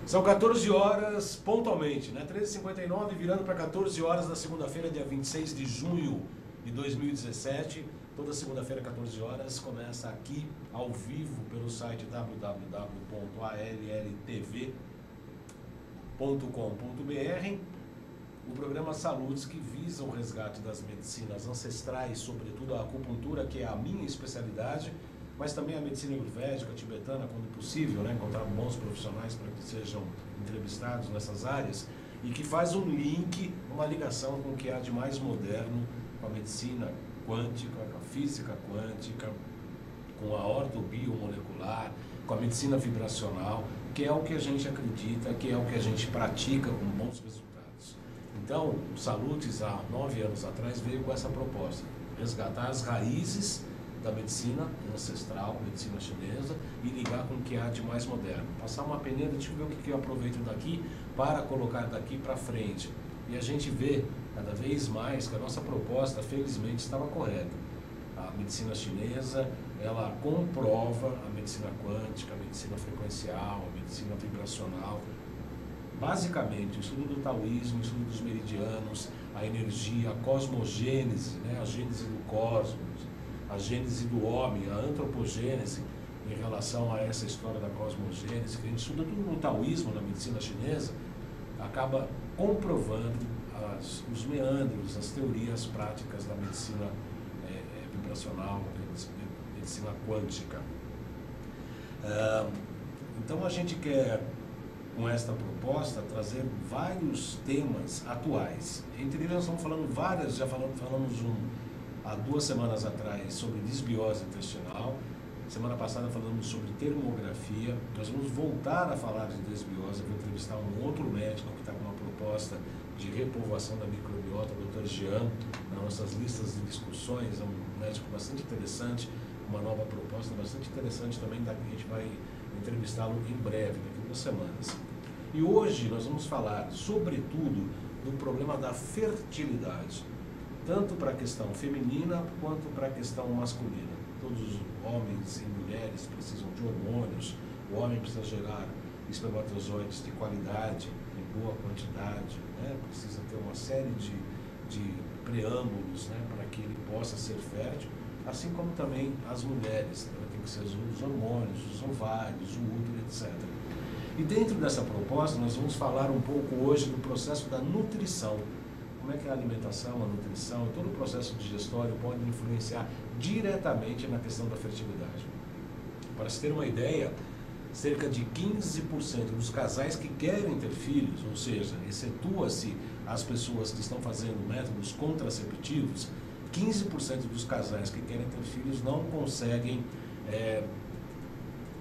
São 14 horas pontualmente, né? 13h59, virando para 14 horas da segunda-feira, dia 26 de junho de 2017. Toda segunda-feira, 14 horas, começa aqui, ao vivo, pelo site www.alltv.com.br, o programa Saludes, que visa o resgate das medicinas ancestrais, sobretudo a acupuntura, que é a minha especialidade, mas também a medicina ayurvédica, tibetana, quando possível, né? Encontrar bons profissionais para que sejam entrevistados nessas áreas, e que faz um link, uma ligação com o que há de mais moderno, com a medicina quântica, com a física quântica, com a ortobiomolecular, com a medicina vibracional, que é o que a gente acredita, que é o que a gente pratica com bons resultados. Então, o Saludes, há 9 anos atrás, veio com essa proposta: resgatar as raízes da medicina ancestral, medicina chinesa, e ligar com o que há de mais moderno. Passar uma peneira, deixa eu ver o que eu aproveito daqui para colocar daqui para frente. E a gente vê cada vez mais que a nossa proposta, felizmente, estava correta. A medicina chinesa, ela comprova a medicina quântica, a medicina frequencial, a medicina vibracional. Basicamente, o estudo do taoísmo, o estudo dos meridianos, a energia, a cosmogênese, né? A gênese do cosmos, a gênese do homem, a antropogênese, em relação a essa história da cosmogênese, que a gente estuda tudo no taoísmo, na medicina chinesa, acaba comprovando os meandros, as teorias práticas da medicina vibracional, medicina quântica. Então a gente quer, com esta proposta, trazer vários temas atuais. Entre eles nós estamos falando já falamos há 2 semanas atrás sobre disbiose intestinal. Semana passada falamos sobre termografia. Nós vamos voltar a falar de desbiose. Eu vou entrevistar um outro médico que está com uma proposta de repovoação da microbiota, o Dr. Jean, nas nossas listas de discussões. É um médico bastante interessante, uma nova proposta bastante interessante também, que a gente vai entrevistá-lo em breve, daqui a 2 semanas. E hoje nós vamos falar, sobretudo, do problema da fertilidade, tanto para a questão feminina quanto para a questão masculina. Todos os homens e mulheres precisam de hormônios, o homem precisa gerar espermatozoides de qualidade, em boa quantidade, né? Precisa ter uma série de preâmbulos, né? Para que ele possa ser fértil, assim como também as mulheres, né? Tem que ser os hormônios, os ovários, o útero, etc. E dentro dessa proposta nós vamos falar um pouco hoje do processo da nutrição. Como é que a alimentação, a nutrição, todo o processo digestório pode influenciar diretamente na questão da fertilidade. Para se ter uma ideia, cerca de 15% dos casais que querem ter filhos, ou seja, excetua-se as pessoas que estão fazendo métodos contraceptivos, 15% dos casais que querem ter filhos não conseguem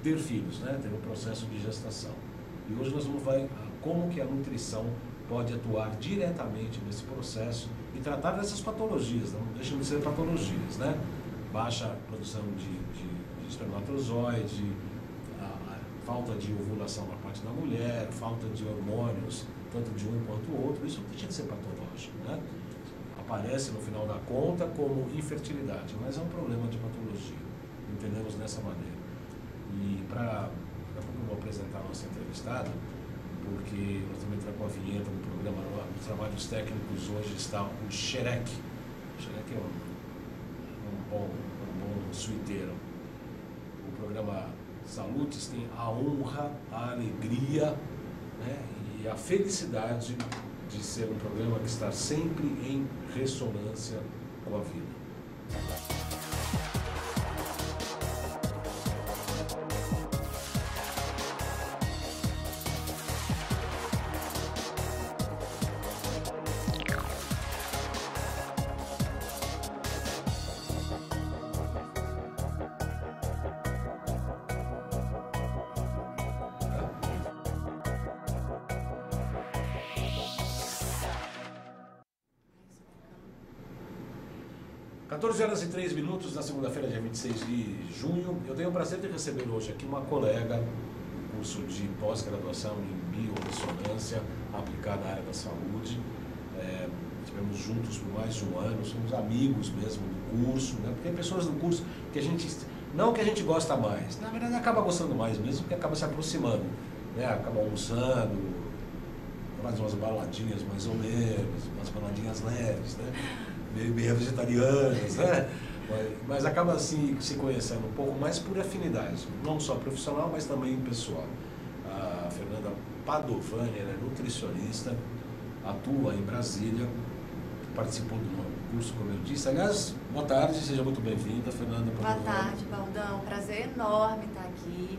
ter filhos, né? Ter um processo de gestação. E hoje nós vamos ver como que a nutrição pode atuar diretamente nesse processo e tratar dessas patologias, não deixam de ser patologias, né? Baixa produção de espermatozoide, a falta de ovulação na parte da mulher, falta de hormônios, tanto de um quanto do outro, isso não deixa de ser patológico, né? Aparece no final da conta como infertilidade, mas é um problema de patologia, entendemos dessa maneira. E daqui a pouco eu vou apresentar a nossa entrevistada, porque nós vamos entrar com a vinheta do programa. Nos trabalhos técnicos hoje está o Xerec. O Xerec é um bom suiteiro. O programa Saludes tem a honra, a alegria, né, e a felicidade de ser um programa que está sempre em ressonância com a vida. 14 horas e 3 minutos na segunda-feira, dia 26 de junho. Eu tenho o prazer de receber hoje aqui uma colega do curso de pós-graduação em biorressonância aplicada à área da saúde. Estivemos juntos por mais de um ano, somos amigos mesmo do curso, né? Porque tem pessoas do curso que a gente, não que a gente gosta mais, na verdade acaba gostando mais mesmo, porque acaba se aproximando. né? Acaba almoçando, faz umas baladinhas mais ou menos, umas baladinhas leves, né? Meio vegetarianas, né? Mas acaba assim se conhecendo um pouco mais por afinidade, não só profissional, mas também pessoal. A Fernanda Padovani, ela é nutricionista, atua em Brasília, participou do curso, como eu disse. Aliás, boa tarde, seja muito bem-vinda, Fernanda Padovani. Boa tarde, Baldão. Prazer enorme estar aqui,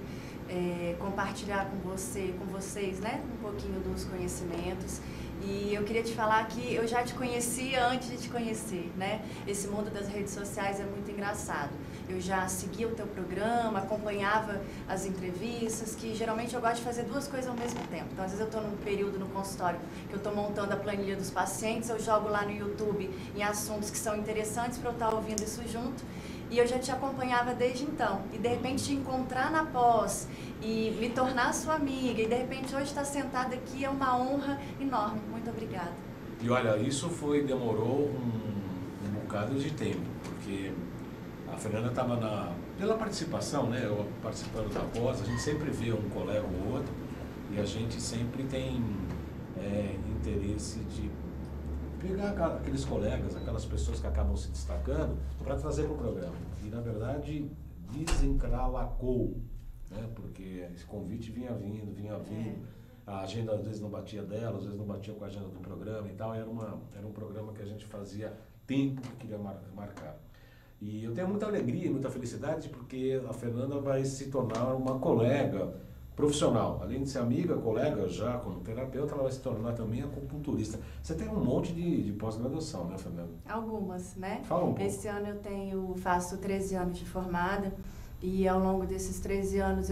compartilhar com vocês, né, um pouquinho dos conhecimentos. E eu queria te falar que eu já te conheci antes de te conhecer, né? Esse mundo das redes sociais é muito engraçado. Eu já seguia o teu programa, acompanhava as entrevistas, que geralmente eu gosto de fazer duas coisas ao mesmo tempo. Então, às vezes eu estou num período no consultório que eu estou montando a planilha dos pacientes, eu jogo lá no YouTube em assuntos que são interessantes para eu estar ouvindo isso junto. E eu já te acompanhava desde então. E de repente te encontrar na pós e me tornar sua amiga. E de repente hoje estar sentada aqui é uma honra enorme. Muito obrigada. E olha, isso demorou um bocado de tempo, porque a Fernanda estava pela participação, né? Eu participando da pós, a gente sempre vê um colega ou outro e a gente sempre tem interesse de pegar aqueles colegas, aquelas pessoas que acabam se destacando para trazer para o programa. E, na verdade, desencralacou, né? Porque esse convite vinha vindo. A agenda às vezes não batia dela, às vezes não batia com a agenda do programa e tal. Era um programa que a gente fazia tempo que queria marcar. E eu tenho muita alegria e muita felicidade porque a Fernanda vai se tornar uma colega profissional. Além de ser amiga, colega já como terapeuta, ela vai se tornar também acupunturista. Você tem um monte de pós-graduação, né, Fernanda? Algumas, né? Fala um pouco. Esse ano eu faço 13 anos de formada e ao longo desses 13 anos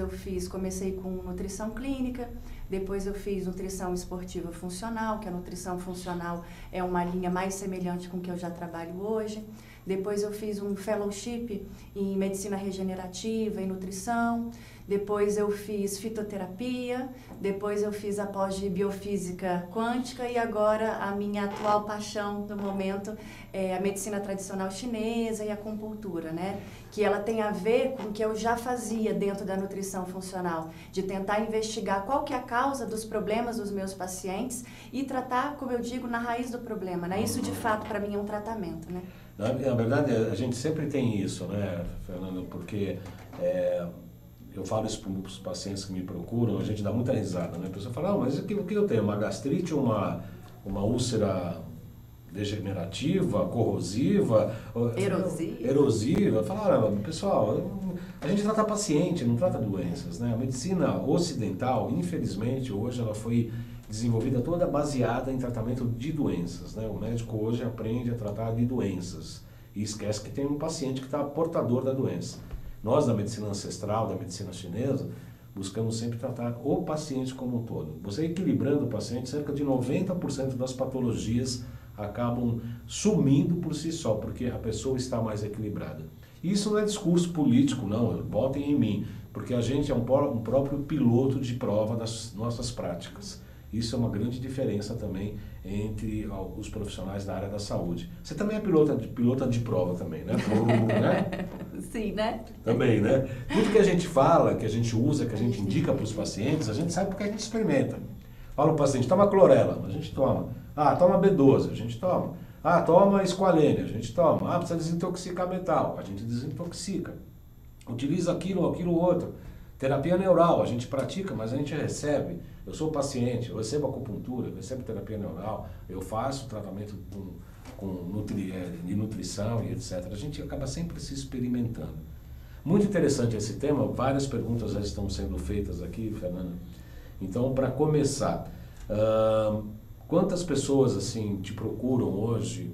comecei com nutrição clínica, depois eu fiz nutrição esportiva funcional, que a nutrição funcional é uma linha mais semelhante com o que eu já trabalho hoje. Depois eu fiz um fellowship em medicina regenerativa e nutrição. Depois eu fiz fitoterapia, depois eu fiz a pós de biofísica quântica e agora a minha atual paixão no momento é a medicina tradicional chinesa e a acupuntura, né? Que ela tem a ver com o que eu já fazia dentro da nutrição funcional, de tentar investigar qual que é a causa dos problemas dos meus pacientes e tratar, como eu digo, na raiz do problema, né? Isso de fato para mim é um tratamento, né? Na verdade, a gente sempre tem isso, né, Fernanda? Porque eu falo isso para os pacientes que me procuram, a gente dá muita risada, né? A pessoa fala, mas o que eu tenho? Uma gastrite, uma úlcera degenerativa, corrosiva? Erosiva? Fala, pessoal, a gente trata paciente, não trata doenças, né? A medicina ocidental, infelizmente, hoje ela foi desenvolvida toda baseada em tratamento de doenças, né? O médico hoje aprende a tratar de doenças e esquece que tem um paciente que está portador da doença. Nós, da medicina ancestral, da medicina chinesa, buscamos sempre tratar o paciente como um todo. Você equilibrando o paciente, cerca de 90% das patologias acabam sumindo por si só, porque a pessoa está mais equilibrada. Isso não é discurso político, não, botem em mim, porque a gente é um próprio piloto de prova das nossas práticas. Isso é uma grande diferença também entre os profissionais da área da saúde. Você também é pilota de prova também, né? Né? Sim, né? Também, né? Tudo que a gente fala, que a gente usa, que a gente indica para os pacientes, a gente sabe porque a gente experimenta. Fala o paciente, toma clorela, a gente toma. Ah, toma B12, a gente toma. Ah, toma esqualene, a gente toma. Ah, precisa desintoxicar metal, a gente desintoxica. Utiliza aquilo, outro. Terapia neural, a gente pratica, mas a gente recebe. Eu sou paciente, eu recebo acupuntura, eu recebo terapia neural, eu faço tratamento de nutrição e etc. A gente acaba sempre se experimentando. Muito interessante esse tema, várias perguntas já estão sendo feitas aqui, Fernanda. Então, para começar, quantas pessoas assim te procuram hoje?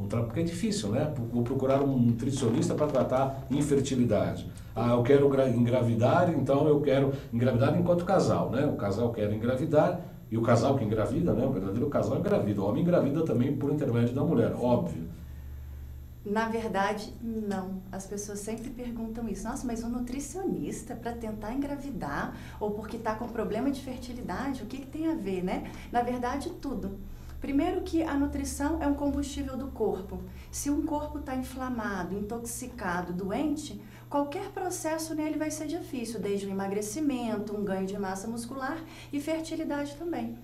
Porque é difícil, né? Vou procurar um nutricionista para tratar infertilidade. Ah, eu quero engravidar, então eu quero engravidar enquanto casal, né? O casal quer engravidar e o casal que engravida, né? O verdadeiro casal engravida. O homem engravida também por intermédio da mulher, óbvio. Na verdade, não. As pessoas sempre perguntam isso. Nossa, mas um nutricionista para tentar engravidar ou porque está com problema de fertilidade, o que tem a ver, né? Na verdade, tudo. Primeiro que a nutrição é um combustível do corpo. Se um corpo está inflamado, intoxicado, doente, qualquer processo nele vai ser difícil, desde o emagrecimento, um ganho de massa muscular e fertilidade também.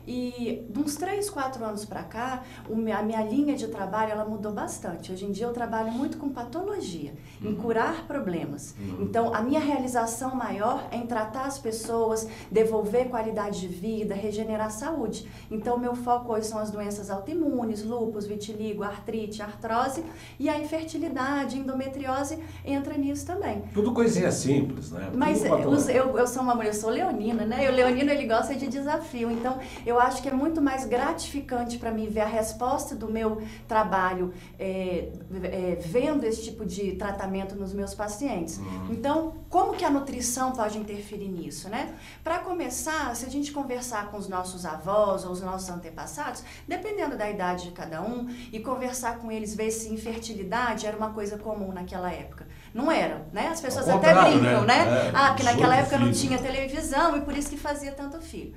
E de uns 3, 4 anos para cá, a minha linha de trabalho ela mudou bastante. Hoje em dia eu trabalho muito com patologia, em curar problemas. Então, a minha realização maior é em tratar as pessoas, devolver qualidade de vida, regenerar a saúde. Então, o meu foco hoje são as doenças autoimunes, lúpus, vitiligo, artrite, artrose, e a infertilidade, endometriose entra nisso também. Tudo coisinha simples, né? Mas eu sou uma mulher, eu sou leonina, né? E o leonino, ele gosta de desafio. Então, eu acho que é muito mais gratificante para mim ver a resposta do meu trabalho vendo esse tipo de tratamento nos meus pacientes. Então, como que a nutrição pode interferir nisso, né? Para começar, se a gente conversar com os nossos avós ou os nossos antepassados, dependendo da idade de cada um, e conversar com eles, ver se infertilidade era uma coisa comum naquela época. Não era, né? As pessoas até brincam, né? Porque naquela época não tinha televisão e por isso que fazia tanto filho.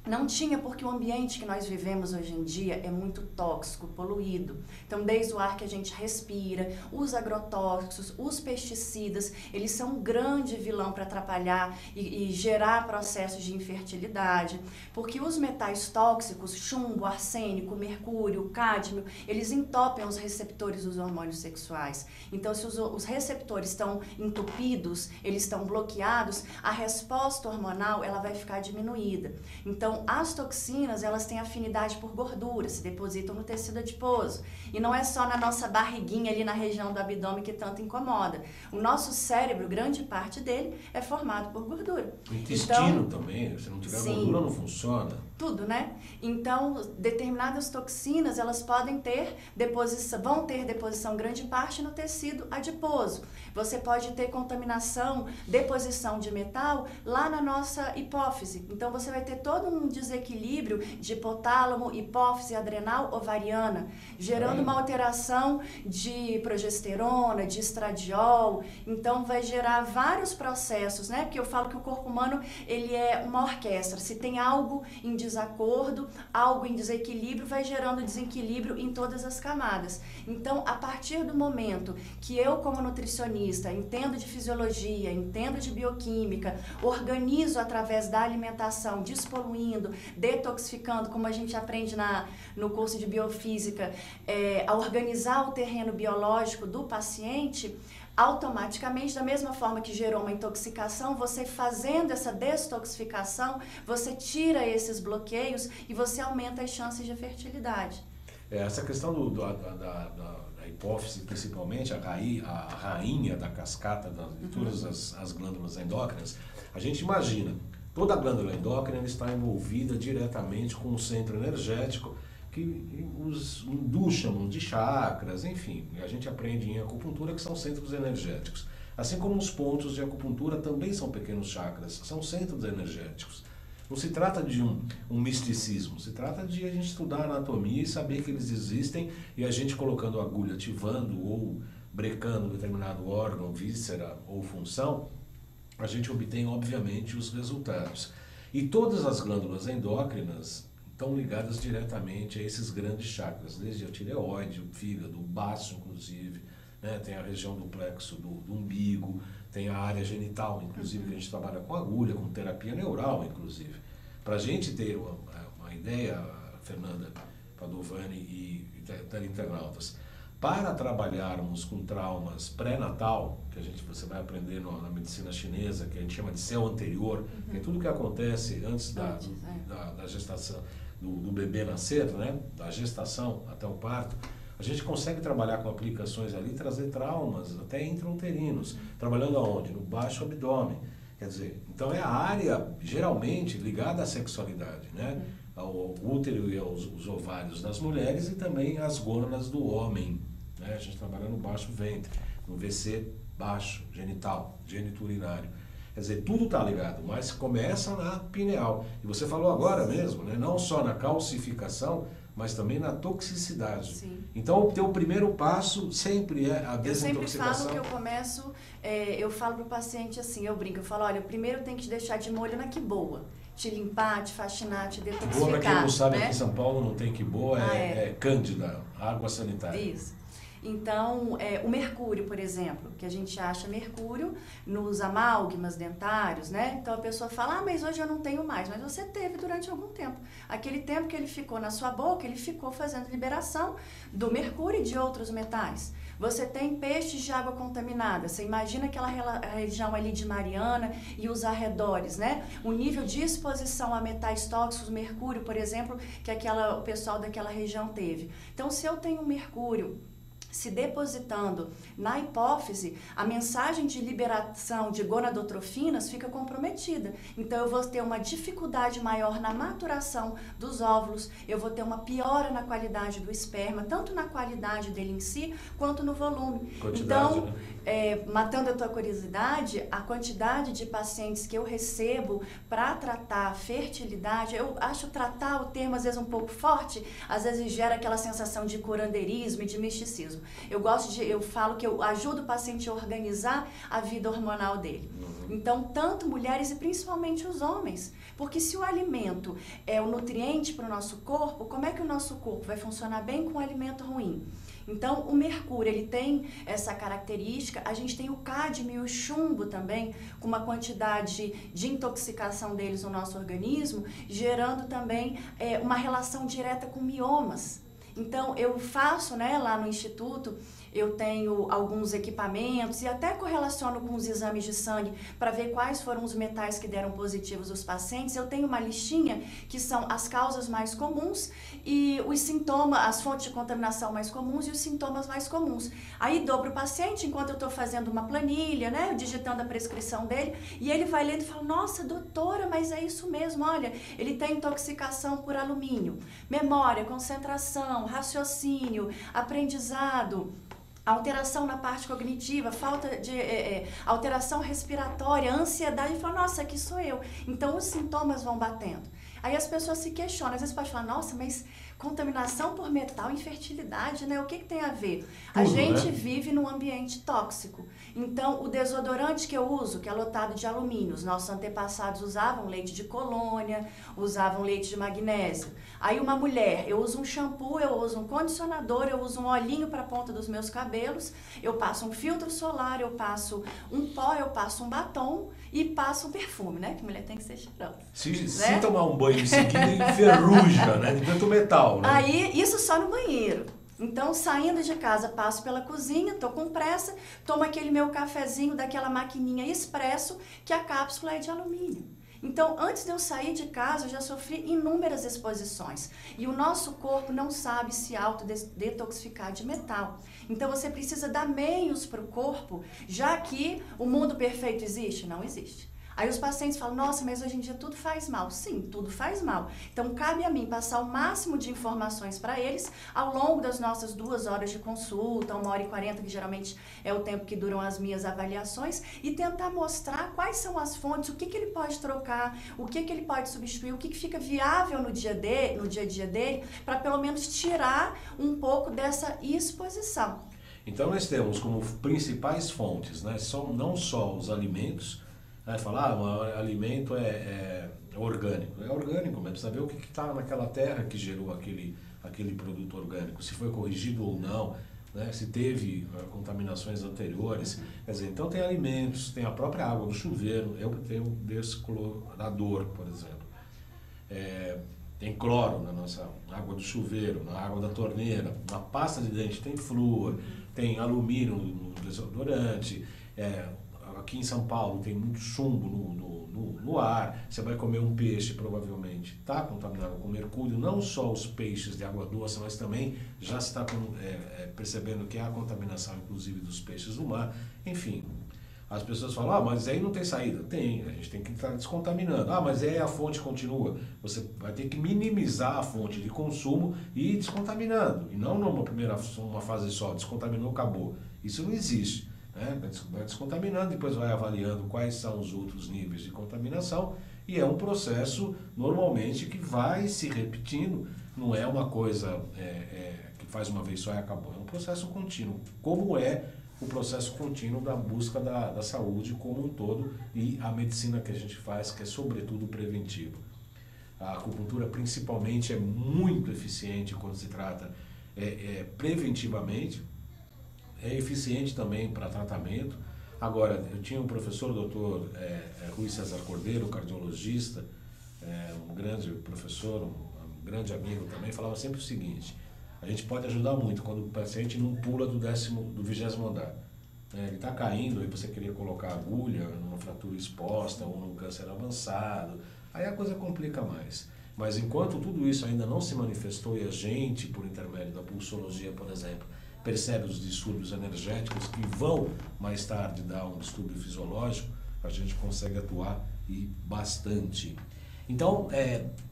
Não tinha, porque o ambiente que nós vivemos hoje em dia é muito tóxico, poluído. Então, desde o ar que a gente respira, os agrotóxicos, os pesticidas, eles são um grande vilão para atrapalhar e gerar processos de infertilidade. Porque os metais tóxicos, chumbo, arsênico, mercúrio, cádmio, eles entopem os receptores dos hormônios sexuais. Então, se os receptores estão entupidos, eles estão bloqueados, a resposta hormonal ela vai ficar diminuída. Então, as toxinas, elas têm afinidade por gordura, se depositam no tecido adiposo. E não é só na nossa barriguinha ali na região do abdômen que tanto incomoda. O nosso cérebro, grande parte dele, é formado por gordura. O intestino também, se não tiver gordura não funciona. Tudo, né? Então, determinadas toxinas, elas podem ter deposição, vão ter deposição grande parte no tecido adiposo. Você pode ter contaminação, deposição de metal lá na nossa hipófise. Então, você vai ter todo um desequilíbrio de hipotálamo, hipófise adrenal ovariana, gerando uma alteração de progesterona, de estradiol. Então, vai gerar vários processos, né? Porque eu falo que o corpo humano, ele é uma orquestra. Se tem algo em desacordo, algo em desequilíbrio, vai gerando desequilíbrio em todas as camadas. Então, a partir do momento que eu, como nutricionista, entendo de fisiologia, entendo de bioquímica, organizo através da alimentação, despoluindo, detoxificando, como a gente aprende no curso de biofísica, a organizar o terreno biológico do paciente, automaticamente, da mesma forma que gerou uma intoxicação, você fazendo essa detoxificação, você tira esses bloqueios e você aumenta as chances de fertilidade. Essa questão da hipófise, principalmente, a rainha da cascata de todas as glândulas endócrinas, a gente imagina, toda a glândula endócrina está envolvida diretamente com o centro energético, que os hindus chamam de chakras, enfim, a gente aprende em acupuntura que são centros energéticos. Assim como os pontos de acupuntura também são pequenos chakras, são centros energéticos. Não se trata de um misticismo, se trata de a gente estudar anatomia e saber que eles existem e a gente colocando a agulha, ativando ou brecando determinado órgão, víscera ou função, a gente obtém, obviamente, os resultados. E todas as glândulas endócrinas estão ligadas diretamente a esses grandes chakras, desde a tireoide, o fígado, o baço, inclusive, né? Tem a região do plexo do umbigo, tem a área genital, inclusive, que a gente trabalha com agulha, com terapia neural, inclusive. Para a gente ter uma ideia, Fernanda Padovani e teleinternautas, para trabalharmos com traumas pré-natal, que você vai aprender na medicina chinesa, que a gente chama de céu anterior, que é tudo que acontece antes da gestação, do bebê nascer, né? Da gestação até o parto, a gente consegue trabalhar com aplicações ali, trazer traumas até intrauterinos, trabalhando aonde? No baixo abdômen. Quer dizer, então é a área geralmente ligada à sexualidade, né? Ao útero e aos ovários das mulheres e também às gônadas do homem, né? A gente trabalha no baixo ventre, no VC baixo, genital, geniturinário. Quer dizer, tudo está ligado, mas começa na pineal. E você falou agora mesmo, né? Não só na calcificação, mas também na toxicidade. Sim. Então, o teu primeiro passo sempre é a desintoxicação. Eu sempre falo que eu começo, eu falo para o paciente assim, eu brinco, eu falo, olha, primeiro tem que te deixar de molho na quiboa. Te limpar, te faxinar, te detoxificar. Quiboa, para quem não sabe, né? aqui em São Paulo não tem quiboa, é cândida, água sanitária. Isso. Então, o mercúrio, por exemplo, que a gente acha mercúrio nos amálgamas dentários, né? Então a pessoa fala, mas hoje eu não tenho mais, mas você teve durante algum tempo. Aquele tempo que ele ficou na sua boca, ele ficou fazendo liberação do mercúrio e de outros metais. Você tem peixes de água contaminada, você imagina aquela região ali de Mariana e os arredores, né? O nível de exposição a metais tóxicos, mercúrio, por exemplo, que o pessoal daquela região teve. Então, se eu tenho mercúrio se depositando na hipófise, a mensagem de liberação de gonadotrofinas fica comprometida. Então, eu vou ter uma dificuldade maior na maturação dos óvulos, eu vou ter uma piora na qualidade do esperma, tanto na qualidade dele em si, quanto no volume. Então, matando a tua curiosidade, a quantidade de pacientes que eu recebo para tratar fertilidade, eu acho tratar o termo às vezes um pouco forte, às vezes gera aquela sensação de curandeirismo e de misticismo. Eu falo que eu ajudo o paciente a organizar a vida hormonal dele. Então, tanto mulheres e principalmente os homens. Porque se o alimento é o nutriente para o nosso corpo, como é que o nosso corpo vai funcionar bem com um alimento ruim? Então, o mercúrio, ele tem essa característica. A gente tem o cádmio e o chumbo também, com uma quantidade de intoxicação deles no nosso organismo, gerando também uma relação direta com miomas. Então, eu faço, lá no Instituto, eu tenho alguns equipamentos e até correlaciono com os exames de sangue para ver quais foram os metais que deram positivos aos pacientes. Eu tenho uma listinha que são as causas mais comuns e os sintomas, as fontes de contaminação mais comuns e os sintomas mais comuns. Aí dou para o paciente enquanto eu estou fazendo uma planilha, digitando a prescrição dele, e ele vai lendo e fala, nossa, doutora, mas é isso mesmo, olha, ele tem intoxicação por alumínio, memória, concentração, raciocínio, aprendizado, alteração na parte cognitiva, falta de alteração respiratória, ansiedade, e fala, nossa, aqui sou eu. Então, os sintomas vão batendo. Aí as pessoas se questionam, às vezes pode falar, nossa, mas contaminação por metal, infertilidade, O que tem a ver? A gente vive num ambiente tóxico. Então, o desodorante que eu uso, que é lotado de alumínio, os nossos antepassados usavam leite de colônia, usavam leite de magnésio. Aí uma mulher, eu uso um shampoo, eu uso um condicionador, eu uso um olhinho para a ponta dos meus cabelos, eu passo um filtro solar, eu passo um pó, eu passo um batom e passo um perfume, Que mulher tem que ser cheirosa. Se tomar um banho em seguida, enferruja, de tanto metal, Aí, isso só no banheiro. Então, saindo de casa, passo pela cozinha, tô com pressa, tomo aquele meu cafezinho daquela maquininha expresso, que a cápsula é de alumínio. Então, antes de eu sair de casa, eu já sofri inúmeras exposições. E o nosso corpo não sabe se autodetoxificar de metal. Então, você precisa dar meios para o corpo, já que o mundo perfeito existe? Não existe. Aí os pacientes falam, nossa, mas hoje em dia tudo faz mal. Sim, tudo faz mal. Então, cabe a mim passar o máximo de informações para eles ao longo das nossas 2 horas de consulta, 1h40, que geralmente é o tempo que duram as minhas avaliações, e tentar mostrar quais são as fontes, o que ele pode trocar, o que ele pode substituir, o que fica viável no dia a dia dele, para pelo menos tirar um pouco dessa exposição. Então, nós temos como principais fontes, não só os alimentos. Falar, o alimento é orgânico. É orgânico, mas precisa ver o que está naquela terra que gerou aquele produto orgânico, se foi corrigido ou não, se teve contaminações anteriores. Quer dizer, então tem alimentos, tem a própria água do chuveiro, eu tenho desclorador, por exemplo. Tem cloro na nossa água do chuveiro, na água da torneira, na pasta de dente tem flúor, tem alumínio no desodorante. Aqui em São Paulo tem muito chumbo no ar, você vai comer um peixe, provavelmente está contaminado com mercúrio, não só os peixes de água doce, mas também já se está percebendo que há contaminação, inclusive, dos peixes do mar. Enfim, as pessoas falam, mas aí não tem saída. Tem, a gente tem que estar descontaminando. Mas aí a fonte continua. Você vai ter que minimizar a fonte de consumo e ir descontaminando, e não uma fase só, descontaminou, acabou. Isso não existe. Vai descontaminando, depois vai avaliando quais são os outros níveis de contaminação, e é um processo normalmente que vai se repetindo, não é uma coisa que faz uma vez só e acabou, é um processo contínuo, como é o processo contínuo da busca da saúde como um todo, e a medicina que a gente faz, que é sobretudo preventiva. A acupuntura principalmente é muito eficiente quando se trata preventivamente, é eficiente também para tratamento. Agora, eu tinha um professor, o Dr. Rui César Cordeiro, cardiologista, um grande professor, um grande amigo também, falava sempre o seguinte: a gente pode ajudar muito quando o paciente não pula do 20º andar. Ele está caindo e você queria colocar agulha numa fratura exposta ou num câncer avançado, aí a coisa complica mais. Mas enquanto tudo isso ainda não se manifestou e a gente, por intermédio da pulsologia, por exemplo, percebe os distúrbios energéticos que vão mais tarde dar um distúrbio fisiológico, a gente consegue atuar e bastante. Então,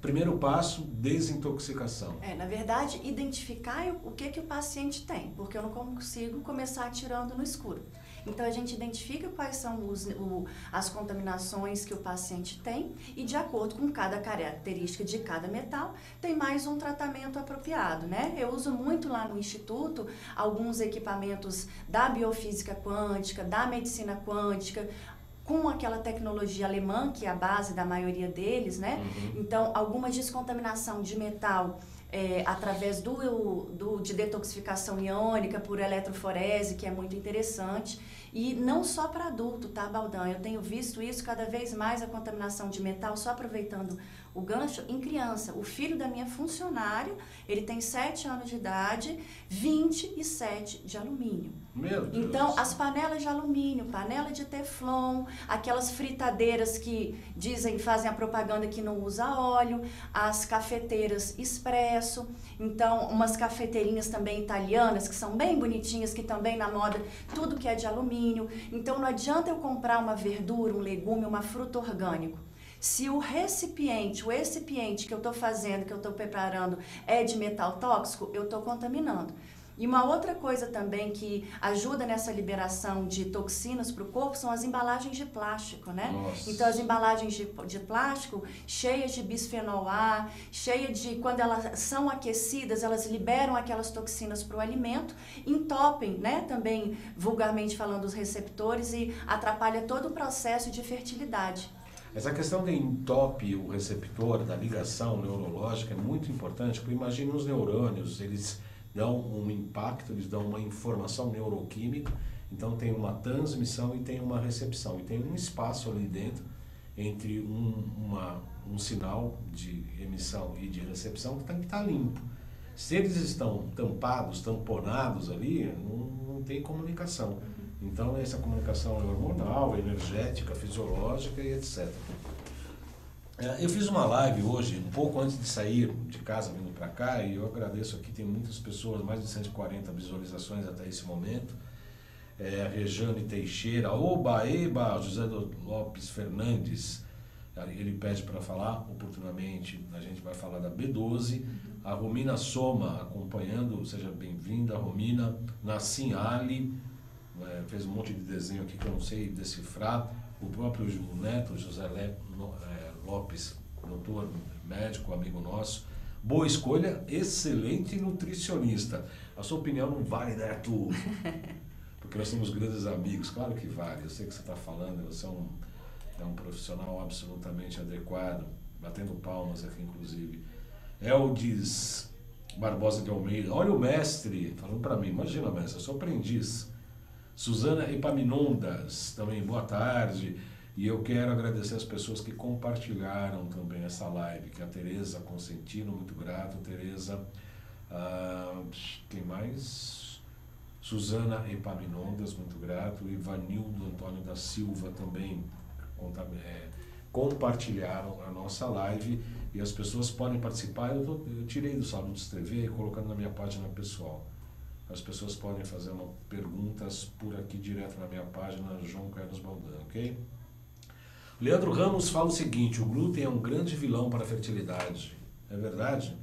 primeiro passo, desintoxicação. Na verdade, identificar o que o paciente tem, porque eu não consigo começar atirando no escuro. Então, a gente identifica quais são as contaminações que o paciente tem e, de acordo com cada característica de cada metal, tem mais um tratamento apropriado, né? Eu uso muito lá no Instituto alguns equipamentos da biofísica quântica, da medicina quântica, com aquela tecnologia alemã, que é a base da maioria deles, né? Uhum. Então, alguma descontaminação de metal através de detoxificação iônica por eletroforese, que é muito interessante. E não só para adulto, tá, Baldan? Eu tenho visto isso cada vez mais, a contaminação de metal, só aproveitando o gancho, em criança. O filho da minha funcionária, ele tem 7 anos de idade, 27 de alumínio. Meu Deus. Então, as panelas de alumínio, panela de teflon, aquelas fritadeiras que fazem a propaganda que não usa óleo, as cafeteiras expresso, então umas cafeteirinhas também italianas, que são bem bonitinhas, que também na moda, tudo que é de alumínio. Então, não adianta eu comprar uma verdura, um legume, uma fruta orgânico. Se o recipiente que eu estou fazendo, que eu estou preparando, é de metal tóxico, eu estou contaminando. E uma outra coisa também que ajuda nessa liberação de toxinas para o corpo são as embalagens de plástico, né? Nossa. Então, as embalagens de plástico cheias de bisfenol A, quando elas são aquecidas, elas liberam aquelas toxinas para o alimento, entopem, né? Também, vulgarmente falando, os receptores e atrapalha todo o processo de fertilidade. Essa questão de entope o receptor, da ligação neurológica, é muito importante, porque imagine os neurônios, eles dão um impacto, eles dão uma informação neuroquímica, então tem uma transmissão e tem uma recepção, e tem um espaço ali dentro entre um sinal de emissão e de recepção que tem que estar limpo. Se eles estão tampados, tamponados ali, não tem comunicação. Então, essa comunicação é hormonal, energética, fisiológica e etc. Eu fiz uma live hoje, um pouco antes de sair de casa, vindo para cá, e eu agradeço aqui, tem muitas pessoas, mais de 140 visualizações até esse momento. A Rejane Teixeira, oba, eba, José Lopes Fernandes, ele pede para falar oportunamente, a gente vai falar da B12. A Romina Soma acompanhando, seja bem-vinda, Romina. Nassim Ali, fez um monte de desenho aqui que eu não sei decifrar. O próprio neto, José Lopes, doutor, médico, amigo nosso. Boa escolha, excelente nutricionista. A sua opinião não vale, neto? Porque nós somos grandes amigos. Claro que vale. Eu sei o que você está falando, você é um profissional absolutamente adequado. Batendo palmas aqui, inclusive. Eldes Barbosa de Almeida. Olha o mestre, falando para mim. Imagina, mestre, eu sou aprendiz. Suzana Epaminondas, também boa tarde. E eu quero agradecer as pessoas que compartilharam também essa live, que é a Tereza Consentino, muito grato, Tereza. Quem mais? Suzana Epaminondas, muito grato. Ivanildo Antônio da Silva também compartilharam a nossa live e as pessoas podem participar. Eu tirei do Saludos TV e colocando na minha página pessoal. As pessoas podem fazer perguntas por aqui direto na minha página, João Carlos Baldan, ok? Leandro Ramos fala o seguinte: o glúten é um grande vilão para a fertilidade. É verdade?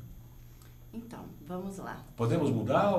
Então, vamos lá. Podemos mudar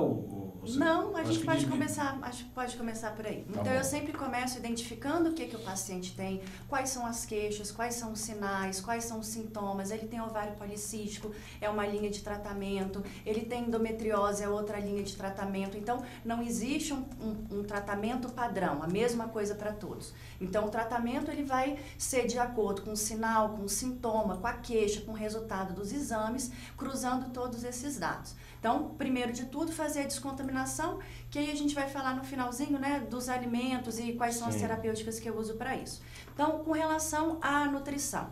Não, a gente pode começar, acho que pode começar por aí. Então, eu sempre começo identificando o que o paciente tem, quais são as queixas, quais são os sinais, quais são os sintomas. Ele tem ovário policístico, é uma linha de tratamento. Ele tem endometriose, é outra linha de tratamento. Então, não existe um tratamento padrão, a mesma coisa para todos. Então, o tratamento ele vai ser de acordo com o sinal, com o sintoma, com a queixa, com o resultado dos exames, cruzando todos esses esses dados. Então, primeiro de tudo, fazer a descontaminação, que aí a gente vai falar no finalzinho, né, dos alimentos e quais são as terapêuticas que eu uso para isso. Então, com relação à nutrição,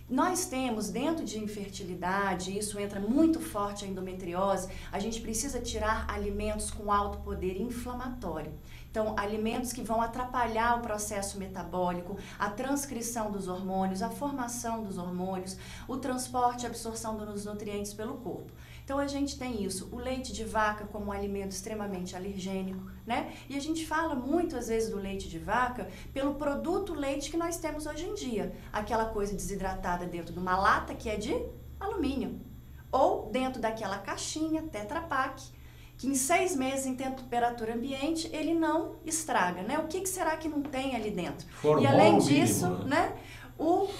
nós temos dentro de infertilidade, isso entra muito forte a endometriose, a gente precisa tirar alimentos com alto poder inflamatório. Então, alimentos que vão atrapalhar o processo metabólico, a transcrição dos hormônios, a formação dos hormônios, o transporte e absorção dos nutrientes pelo corpo. Então, a gente tem isso, o leite de vaca como um alimento extremamente alergênico, né? E a gente fala muito, às vezes, do leite de vaca pelo produto leite que nós temos hoje em dia. Aquela coisa desidratada dentro de uma lata que é de alumínio. Ou dentro daquela caixinha Tetra Pak, que em 6 meses em temperatura ambiente ele não estraga, né? O que será que não tem ali dentro? E além disso, né?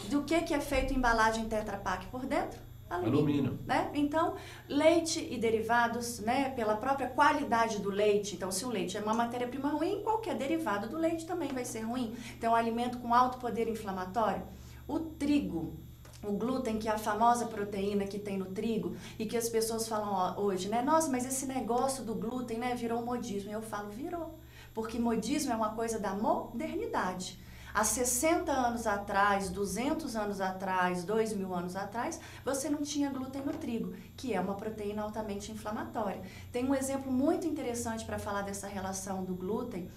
Do que é feito a embalagem Tetra Pak por dentro? Alumínio. Né? Então, leite e derivados, né? Pela própria qualidade do leite. Então, se o leite é uma matéria-prima ruim, qualquer derivado do leite também vai ser ruim. Então, alimento com alto poder inflamatório. O trigo. O glúten, que é a famosa proteína que tem no trigo e que as pessoas falam hoje, né? Nossa, mas esse negócio do glúten, né, virou modismo. Eu falo, virou. Porque modismo é uma coisa da modernidade. Há 60 anos atrás, 200 anos atrás, 2000 anos atrás, você não tinha glúten no trigo, que é uma proteína altamente inflamatória. Tem um exemplo muito interessante para falar dessa relação do glúten.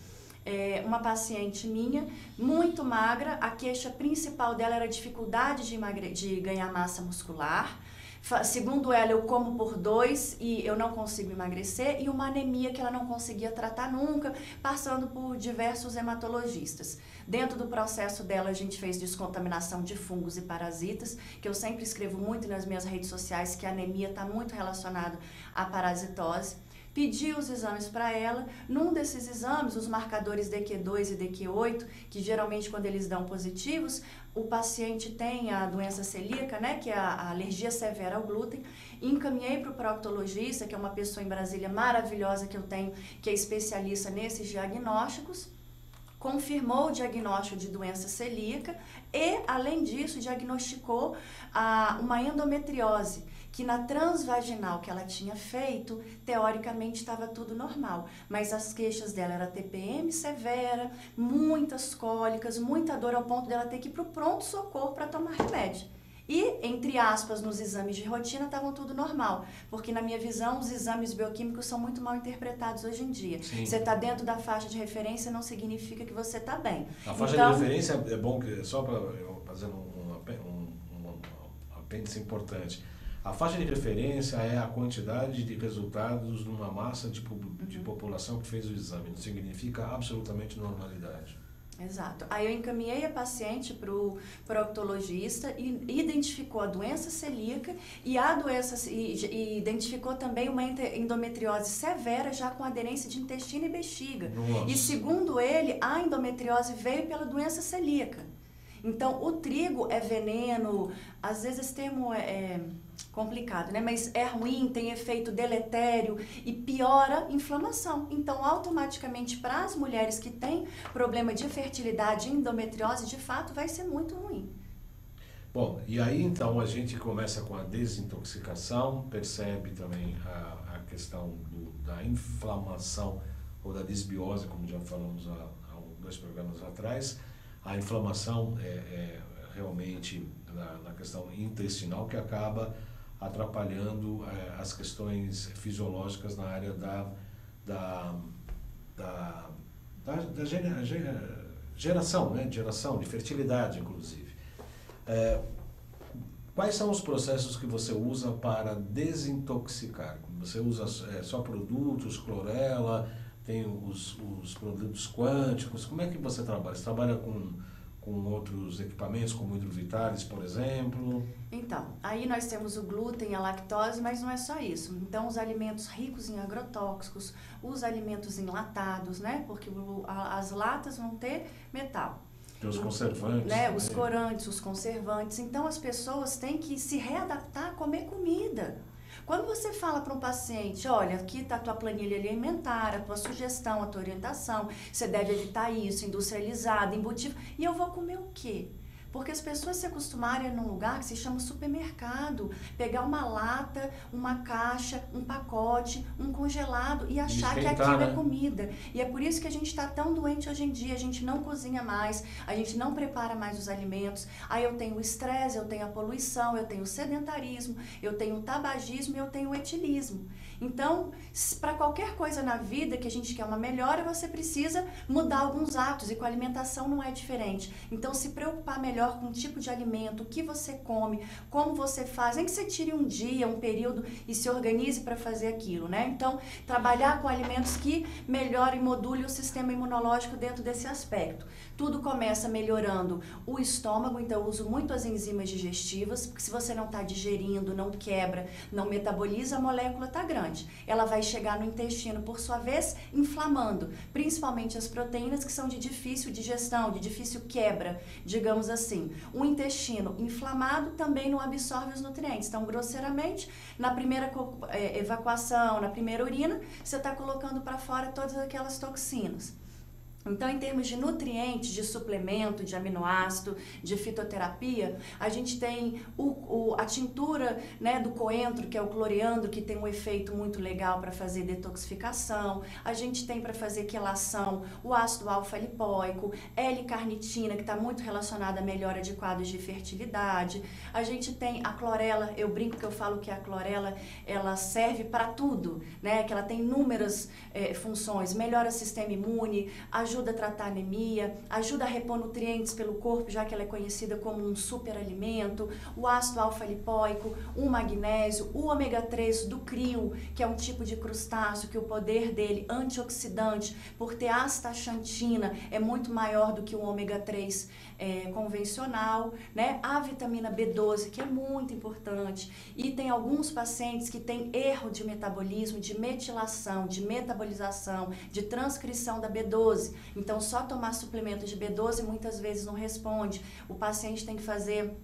Uma paciente minha, muito magra, a queixa principal dela era a dificuldade de ganhar massa muscular. Segundo ela, eu como por 2 e eu não consigo emagrecer, e uma anemia que ela não conseguia tratar nunca, passando por diversos hematologistas. Dentro do processo dela, a gente fez descontaminação de fungos e parasitas, que eu sempre escrevo muito nas minhas redes sociais, que a anemia está muito relacionada à parasitose. Pedi os exames para ela. Num desses exames, os marcadores DQ2 e DQ8, que geralmente quando eles dão positivos, o paciente tem a doença celíaca, né, que é a alergia severa ao glúten. Encaminhei para o proctologista, que é uma pessoa em Brasília maravilhosa que eu tenho, que é especialista nesses diagnósticos. Confirmou o diagnóstico de doença celíaca e, além disso, diagnosticou uma endometriose, que na transvaginal que ela tinha feito, teoricamente estava tudo normal, mas as queixas dela era TPM severa, muitas cólicas, muita dor ao ponto dela ter que ir para o pronto-socorro para tomar remédio. E, entre aspas, nos exames de rotina estavam tudo normal, porque na minha visão os exames bioquímicos são muito mal interpretados hoje em dia. Sim. Você está dentro da faixa de referência não significa que você está bem. A faixa de referência é bom, que só para fazer um apêndice importante. A faixa de referência é a quantidade de resultados numa massa de população que fez o exame. Não significa absolutamente normalidade. Exato. Aí eu encaminhei a paciente para o proctologista e identificou a doença celíaca e identificou também uma endometriose severa já com aderência de intestino e bexiga. Nossa. E segundo ele, a endometriose veio pela doença celíaca. Então, o trigo é veneno, às vezes esse termo é complicado, né? Mas é ruim, tem efeito deletério e piora a inflamação. Então, automaticamente, para as mulheres que têm problema de fertilidade e endometriose, de fato, vai ser muito ruim. Bom, e aí então a gente começa com a desintoxicação, percebe também a questão da inflamação ou da desbiose, como já falamos há 2 programas atrás. A inflamação é realmente na questão intestinal que acaba atrapalhando as questões fisiológicas na área da geração, né? Geração de fertilidade, inclusive. Quais são os processos que você usa para desintoxicar? Você usa só produtos, clorela, tem os produtos quânticos? Como é que você trabalha? Você trabalha com outros equipamentos, como hidrovitalis, por exemplo? Então, aí nós temos o glúten, a lactose, mas não é só isso. Então, os alimentos ricos em agrotóxicos, os alimentos enlatados, né? Porque as latas vão ter metal. Tem os conservantes. Né? Os corantes, os conservantes. Então, as pessoas têm que se readaptar a comer comida. Quando você fala para um paciente, olha, aqui está a tua planilha alimentar, a tua sugestão, a tua orientação, você deve evitar isso, industrializado, embutido, e eu vou comer o quê? Porque as pessoas se acostumarem num lugar que se chama supermercado, pegar uma lata, uma caixa, um pacote, um congelado e achar que aquilo é comida. E é por isso que a gente está tão doente hoje em dia, a gente não cozinha mais, a gente não prepara mais os alimentos. Aí eu tenho o estresse, eu tenho a poluição, eu tenho o sedentarismo, eu tenho o tabagismo e eu tenho o etilismo. Então, para qualquer coisa na vida que a gente quer uma melhora, você precisa mudar alguns hábitos, e com a alimentação não é diferente. Então, se preocupar melhor com o tipo de alimento, o que você come, como você faz, nem que você tire um dia, um período e se organize para fazer aquilo, né? Então, trabalhar com alimentos que melhorem e modulem o sistema imunológico dentro desse aspecto. Tudo começa melhorando o estômago, então eu uso muito as enzimas digestivas, porque se você não está digerindo, não quebra, não metaboliza, a molécula está grande. Ela vai chegar no intestino, por sua vez, inflamando, principalmente as proteínas que são de difícil digestão, de difícil quebra, digamos assim. O intestino inflamado também não absorve os nutrientes, então, grosseiramente, na primeira evacuação, na primeira urina, você está colocando para fora todas aquelas toxinas. Então, em termos de nutrientes, de suplemento, de aminoácido, de fitoterapia, a gente tem a tintura, né, do coentro, que é o cloreandro, que tem um efeito muito legal para fazer detoxificação. A gente tem para fazer quelação o ácido alfa-lipoico, L-carnitina, que está muito relacionada à melhora de quadros de fertilidade. A gente tem a clorela, eu brinco que eu falo que a clorela, ela serve para tudo, né, que ela tem inúmeras funções, melhora o sistema imune, ajuda a tratar anemia, ajuda a repor nutrientes pelo corpo, já que ela é conhecida como um superalimento, o ácido alfa-lipoico, o magnésio, o ômega 3 do crio, que é um tipo de crustáceo que o poder dele antioxidante, por ter astaxantina, é muito maior do que o ômega 3 convencional, né? A vitamina B12, que é muito importante, e tem alguns pacientes que têm erro de metabolismo, de metilação, de metabolização, de transcrição da B12. Então, só tomar suplemento de B12 muitas vezes não responde. O paciente tem que fazer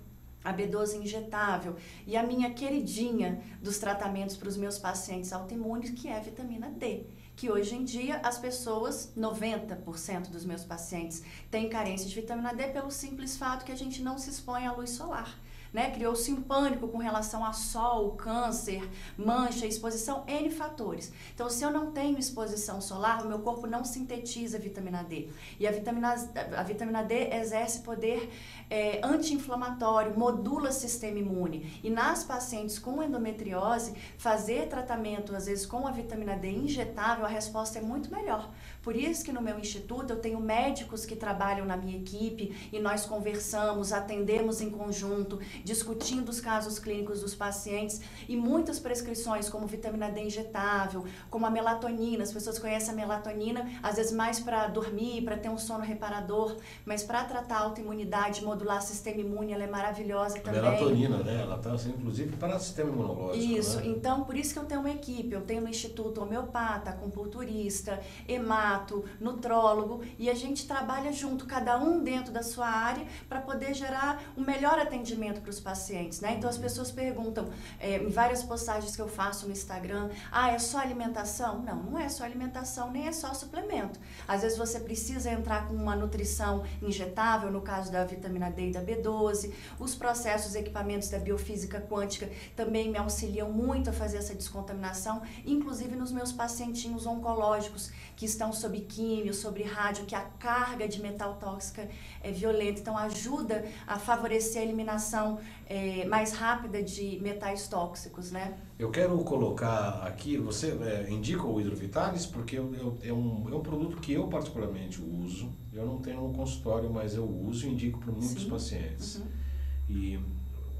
a B12 injetável. E a minha queridinha dos tratamentos para os meus pacientes autoimunes, que é a vitamina D. Que hoje em dia as pessoas, 90% dos meus pacientes, têm carência de vitamina D pelo simples fato que a gente não se expõe à luz solar. Né? Criou-se um pânico com relação a sol, câncer, mancha, exposição, N fatores. Então, se eu não tenho exposição solar, o meu corpo não sintetiza vitamina D. E a vitamina D exerce poder anti-inflamatório, modula o sistema imune. E nas pacientes com endometriose, fazer tratamento, às vezes, com a vitamina D injetável, a resposta é muito melhor. Por isso que no meu instituto eu tenho médicos que trabalham na minha equipe e nós conversamos, atendemos em conjunto, discutindo os casos clínicos dos pacientes e muitas prescrições como vitamina D injetável, como a melatonina. As pessoas conhecem a melatonina, às vezes mais para dormir, para ter um sono reparador, mas para tratar a autoimunidade, modular o sistema imune, ela é maravilhosa também. Melatonina, né? Ela está, inclusive, para o sistema imunológico. Isso, né? Então por isso que eu tenho uma equipe, eu tenho no instituto homeopata, acupunturista, hemato, nutrólogo, e a gente trabalha junto, cada um dentro da sua área, para poder gerar um melhor atendimento para os pacientes, né? Então as pessoas perguntam em várias postagens que eu faço no Instagram, é só alimentação? Não, não é só alimentação, nem é só suplemento. Às vezes você precisa entrar com uma nutrição injetável, no caso da vitamina D e da B12, os processos, equipamentos da biofísica quântica também me auxiliam muito a fazer essa descontaminação, inclusive nos meus pacientinhos oncológicos que estão sob químio, sobre rádio, que a carga de metal tóxica é violenta, então ajuda a favorecer a eliminação mais rápida de metais tóxicos, né? Eu quero colocar aqui, você indica o Hidrovitalis porque é um produto que eu particularmente uso, eu não tenho no consultório, mas eu uso e indico para muitos pacientes. Uhum. E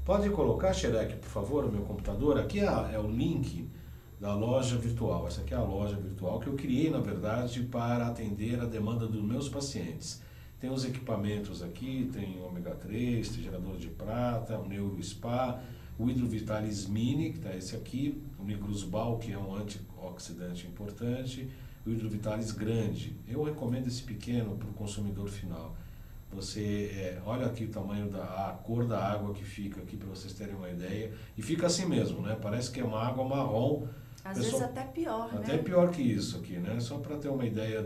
pode colocar, Xerec, por favor, no meu computador, aqui é o link da loja virtual. Essa aqui é a loja virtual que eu criei, na verdade, para atender a demanda dos meus pacientes. Tem os equipamentos aqui, tem o ômega 3, tem gerador de prata, o Neuro Spa, o Hidrovitalis Mini, que está esse aqui, o Nigrusbal, que é um antioxidante importante, o Hidrovitalis Grande. Eu recomendo esse pequeno para o consumidor final. Você olha aqui o tamanho a cor da água que fica aqui, para vocês terem uma ideia, e fica assim mesmo, né? Parece que é uma água marrom. Às vezes até pior, né? Até pior que isso aqui, né? Só para ter uma ideia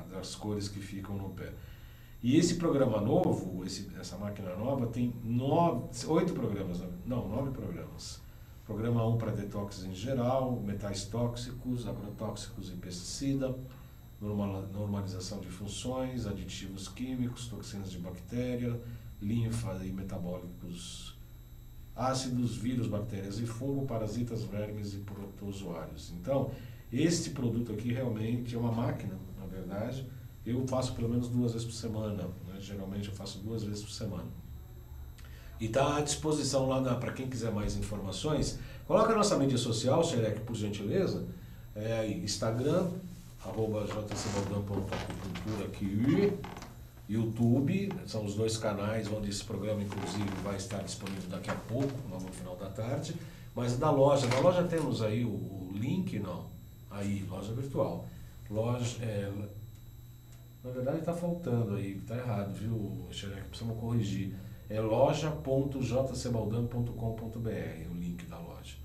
das cores que ficam no pé. E esse programa novo, essa máquina nova, tem 9 programas. Não, 9 programas. Programa 1 para detox em geral, metais tóxicos, agrotóxicos e pesticida, normalização de funções, aditivos químicos, toxinas de bactéria, linfa e metabólicos ácidos, vírus, bactérias e fungo, parasitas, vermes e protozoários. Então, este produto aqui realmente é uma máquina, na verdade. Eu faço pelo menos 2 vezes por semana, né? Geralmente eu faço 2 vezes por semana. E está à disposição lá para quem quiser mais informações. Coloca a nossa mídia social, Xerec, por gentileza. Instagram, @jcbaldam.acupuntura aqui. YouTube, são os 2 canais onde esse programa, inclusive, vai estar disponível daqui a pouco, no final da tarde. Mas da loja temos aí o link, não? Aí, loja virtual. Na verdade está faltando aí, está errado, viu, Xerec? Precisamos corrigir. É loja.jcbaldam.com.br, o link da loja.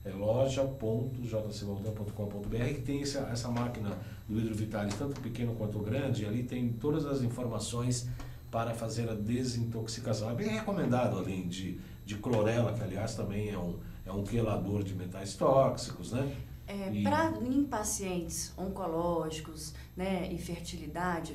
É loja.jcbaldam.com.br, que tem essa máquina do Hidrovitalis, tanto pequeno quanto grande, e ali tem todas as informações para fazer a desintoxicação. É bem recomendado, além de clorela, que aliás também é um quelador de metais tóxicos, né? Em pacientes oncológicos, né, e fertilidade,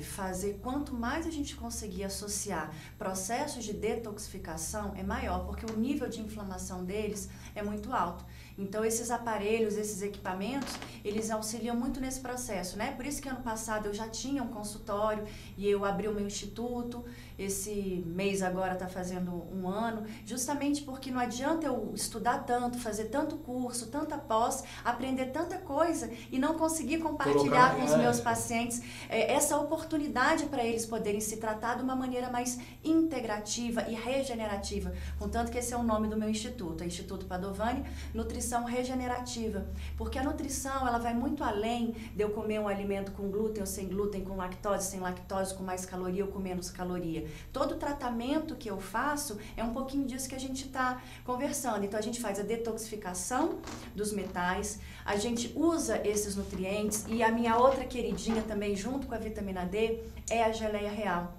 quanto mais a gente conseguir associar processos de detoxificação é maior, porque o nível de inflamação deles é muito alto. Então, esses aparelhos, esses equipamentos, eles auxiliam muito nesse processo, né? Por isso que ano passado eu já tinha um consultório e eu abri o meu instituto. Esse mês agora está fazendo 1 ano, justamente porque não adianta eu estudar tanto, fazer tanto curso, tanta pós, aprender tanta coisa e não conseguir compartilhar com os meus pacientes essa oportunidade para eles poderem se tratar de uma maneira mais integrativa e regenerativa. Contanto que esse é o nome do meu instituto, é Instituto Padovani, Nutrição Regenerativa, porque a nutrição ela vai muito além de eu comer um alimento com glúten ou sem glúten, com lactose, sem lactose, com mais caloria ou com menos caloria. Todo tratamento que eu faço é um pouquinho disso que a gente está conversando. Então a gente faz a detoxificação dos metais, a gente usa esses nutrientes e a minha outra queridinha também junto com a vitamina D é a geleia real.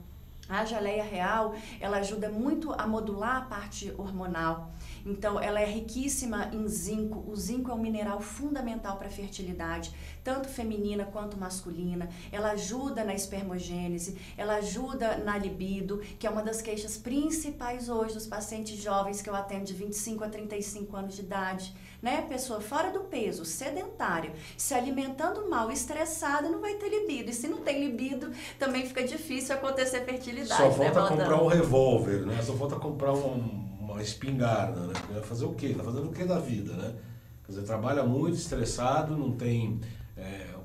A geleia real, ela ajuda muito a modular a parte hormonal. Então, ela é riquíssima em zinco. O zinco é um mineral fundamental para a fertilidade, tanto feminina quanto masculina. Ela ajuda na espermogênese, ela ajuda na libido, que é uma das queixas principais hoje dos pacientes jovens que eu atendo de 25 a 35 anos de idade. Né? Pessoa fora do peso, sedentária, se alimentando mal, estressada, não vai ter libido. E se não tem libido, também fica difícil acontecer fertilidade. Só falta comprar um revólver, né? Só falta comprar uma espingarda, né? Vai fazer o quê? Tá fazendo o quê da vida, né? Quer dizer, trabalha muito, estressado, não tem...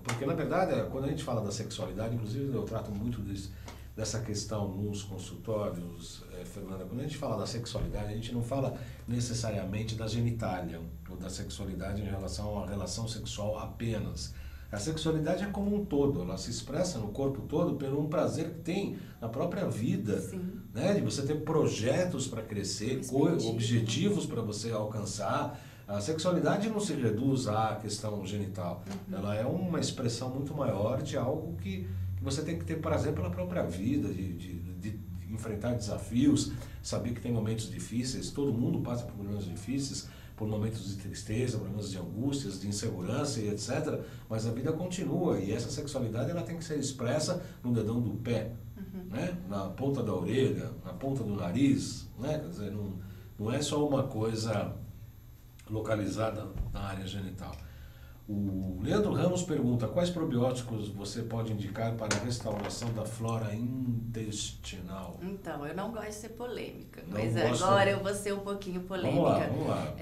porque, na verdade, quando a gente fala da sexualidade, inclusive eu trato muito dessa questão nos consultórios, Fernanda, quando a gente fala da sexualidade, a gente não fala necessariamente da genitália ou da sexualidade em relação a uma relação sexual apenas. A sexualidade é como um todo, ela se expressa no corpo todo pelo um prazer que tem na própria vida, né? De você ter projetos para crescer, objetivos para você alcançar. A sexualidade não se reduz à questão genital, ela é uma expressão muito maior de algo que você tem que ter prazer pela própria vida, de enfrentar desafios, saber que tem momentos difíceis, todo mundo passa por momentos difíceis, por momentos de tristeza, por momentos de angústias, de insegurança e etc. Mas a vida continua e essa sexualidade ela tem que ser expressa no dedão do pé, né? Na ponta da orelha, na ponta do nariz, né? Quer dizer, não é só uma coisa localizada na área genital. O Leandro Ramos pergunta: quais probióticos você pode indicar para a restauração da flora intestinal? Então, eu não gosto de ser polêmica, mas agora eu vou ser um pouquinho polêmica. Vamos lá.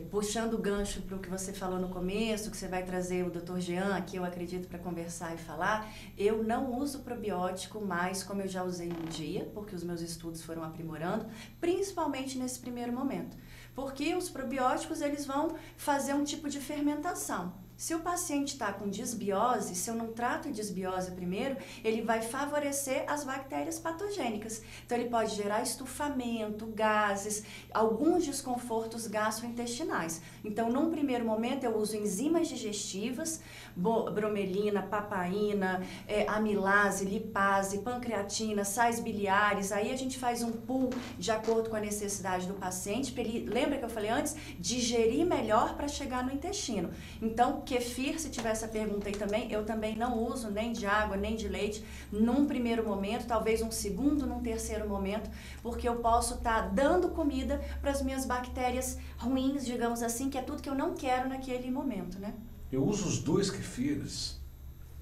Puxando o gancho para o que você falou no começo, que você vai trazer o Dr. Jean aqui, eu acredito, para conversar e falar, eu não uso probiótico mais como eu já usei um dia, porque os meus estudos foram aprimorando, principalmente nesse primeiro momento. Porque os probióticos, eles vão fazer um tipo de fermentação. Se o paciente está com disbiose, se eu não trato a disbiose primeiro, ele vai favorecer as bactérias patogênicas. Então, ele pode gerar estufamento, gases, alguns desconfortos gastrointestinais. Então, num primeiro momento, eu uso enzimas digestivas, bromelina, papaina, amilase, lipase, pancreatina, sais biliares. Aí a gente faz um pool de acordo com a necessidade do paciente, para ele, lembra que eu falei antes? Digerir melhor para chegar no intestino. Então, kefir, se tiver essa pergunta aí também, eu também não uso nem de água, nem de leite, num primeiro momento, talvez um segundo, num terceiro momento, porque eu posso estar dando comida para as minhas bactérias ruins, digamos assim, que é tudo que eu não quero naquele momento, né? Eu uso os 2 kefirs.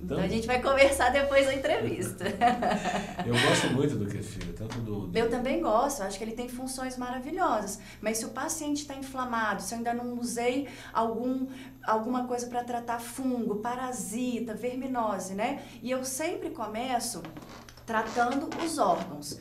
Então a gente vai conversar depois da entrevista. Eu gosto muito do kefir, tanto do... Eu também gosto, eu acho que ele tem funções maravilhosas. Mas se o paciente está inflamado, se eu ainda não usei alguma coisa para tratar fungo, parasita, verminose, né? E eu sempre começo tratando os órgãos,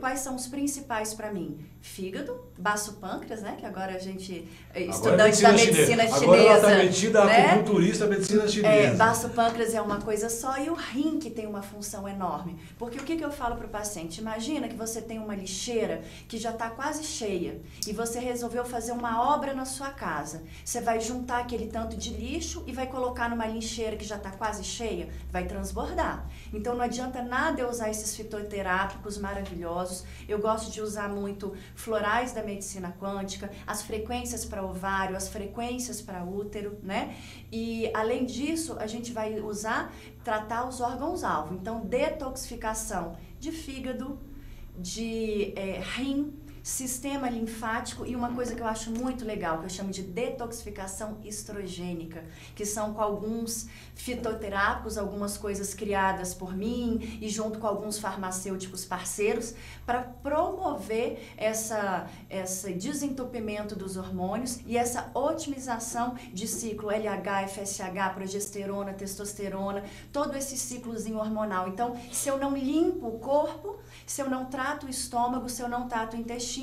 quais são os principais para mim? Fígado, baço pâncreas, né? Que agora a gente estudante da medicina chinesa. Agora ela está metida a acupunturista da medicina chinesa. Baço pâncreas é uma coisa só e o rim que tem uma função enorme. Porque o que eu falo para o paciente? Imagina que você tem uma lixeira que já está quase cheia e você resolveu fazer uma obra na sua casa. Você vai juntar aquele tanto de lixo e vai colocar numa lixeira que já está quase cheia, vai transbordar. Então não adianta nada eu usar esses fitoterápicos maravilhosos. Eu gosto de usar muito florais da medicina quântica, as frequências para ovário, as frequências para útero, né? E além disso, a gente vai tratar os órgãos-alvo. Então, detoxificação de fígado, de rim, sistema linfático e uma coisa que eu acho muito legal, que eu chamo de detoxificação estrogênica, que são com alguns fitoterápicos, algumas coisas criadas por mim e junto com alguns farmacêuticos parceiros para promover esse desentupimento dos hormônios e essa otimização de ciclo LH, FSH, progesterona, testosterona, todo esse ciclozinho hormonal. Então, se eu não limpo o corpo, se eu não trato o estômago, se eu não trato o intestino,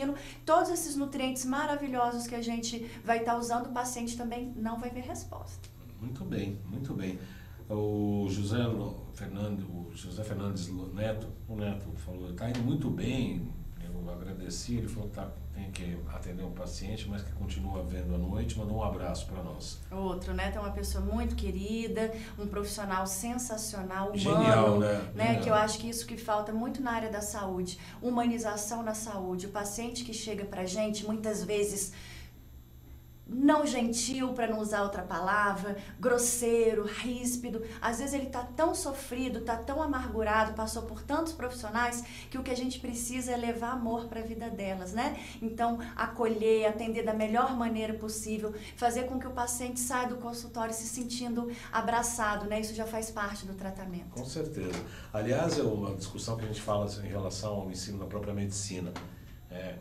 todos esses nutrientes maravilhosos que a gente vai estar usando, o paciente também não vai ver resposta. Muito bem, muito bem. O José Fernandes Neto, o Neto falou, está indo muito bem, eu agradeci, ele falou que tem que atender um paciente, mas que continua vendo à noite, mandou um abraço para nós. Outro, né? É uma pessoa muito querida, um profissional sensacional, humano. Genial, né? Genial. Que eu acho que isso que falta muito na área da saúde, humanização na saúde. O paciente que chega pra gente, muitas vezes não gentil, para não usar outra palavra, grosseiro, ríspido. Às vezes ele está tão sofrido, está tão amargurado, passou por tantos profissionais que o que a gente precisa é levar amor para a vida delas, né? Então, acolher, atender da melhor maneira possível, fazer com que o paciente saia do consultório se sentindo abraçado, né? Isso já faz parte do tratamento. Com certeza. Aliás, é uma discussão que a gente fala em relação ao ensino da própria medicina.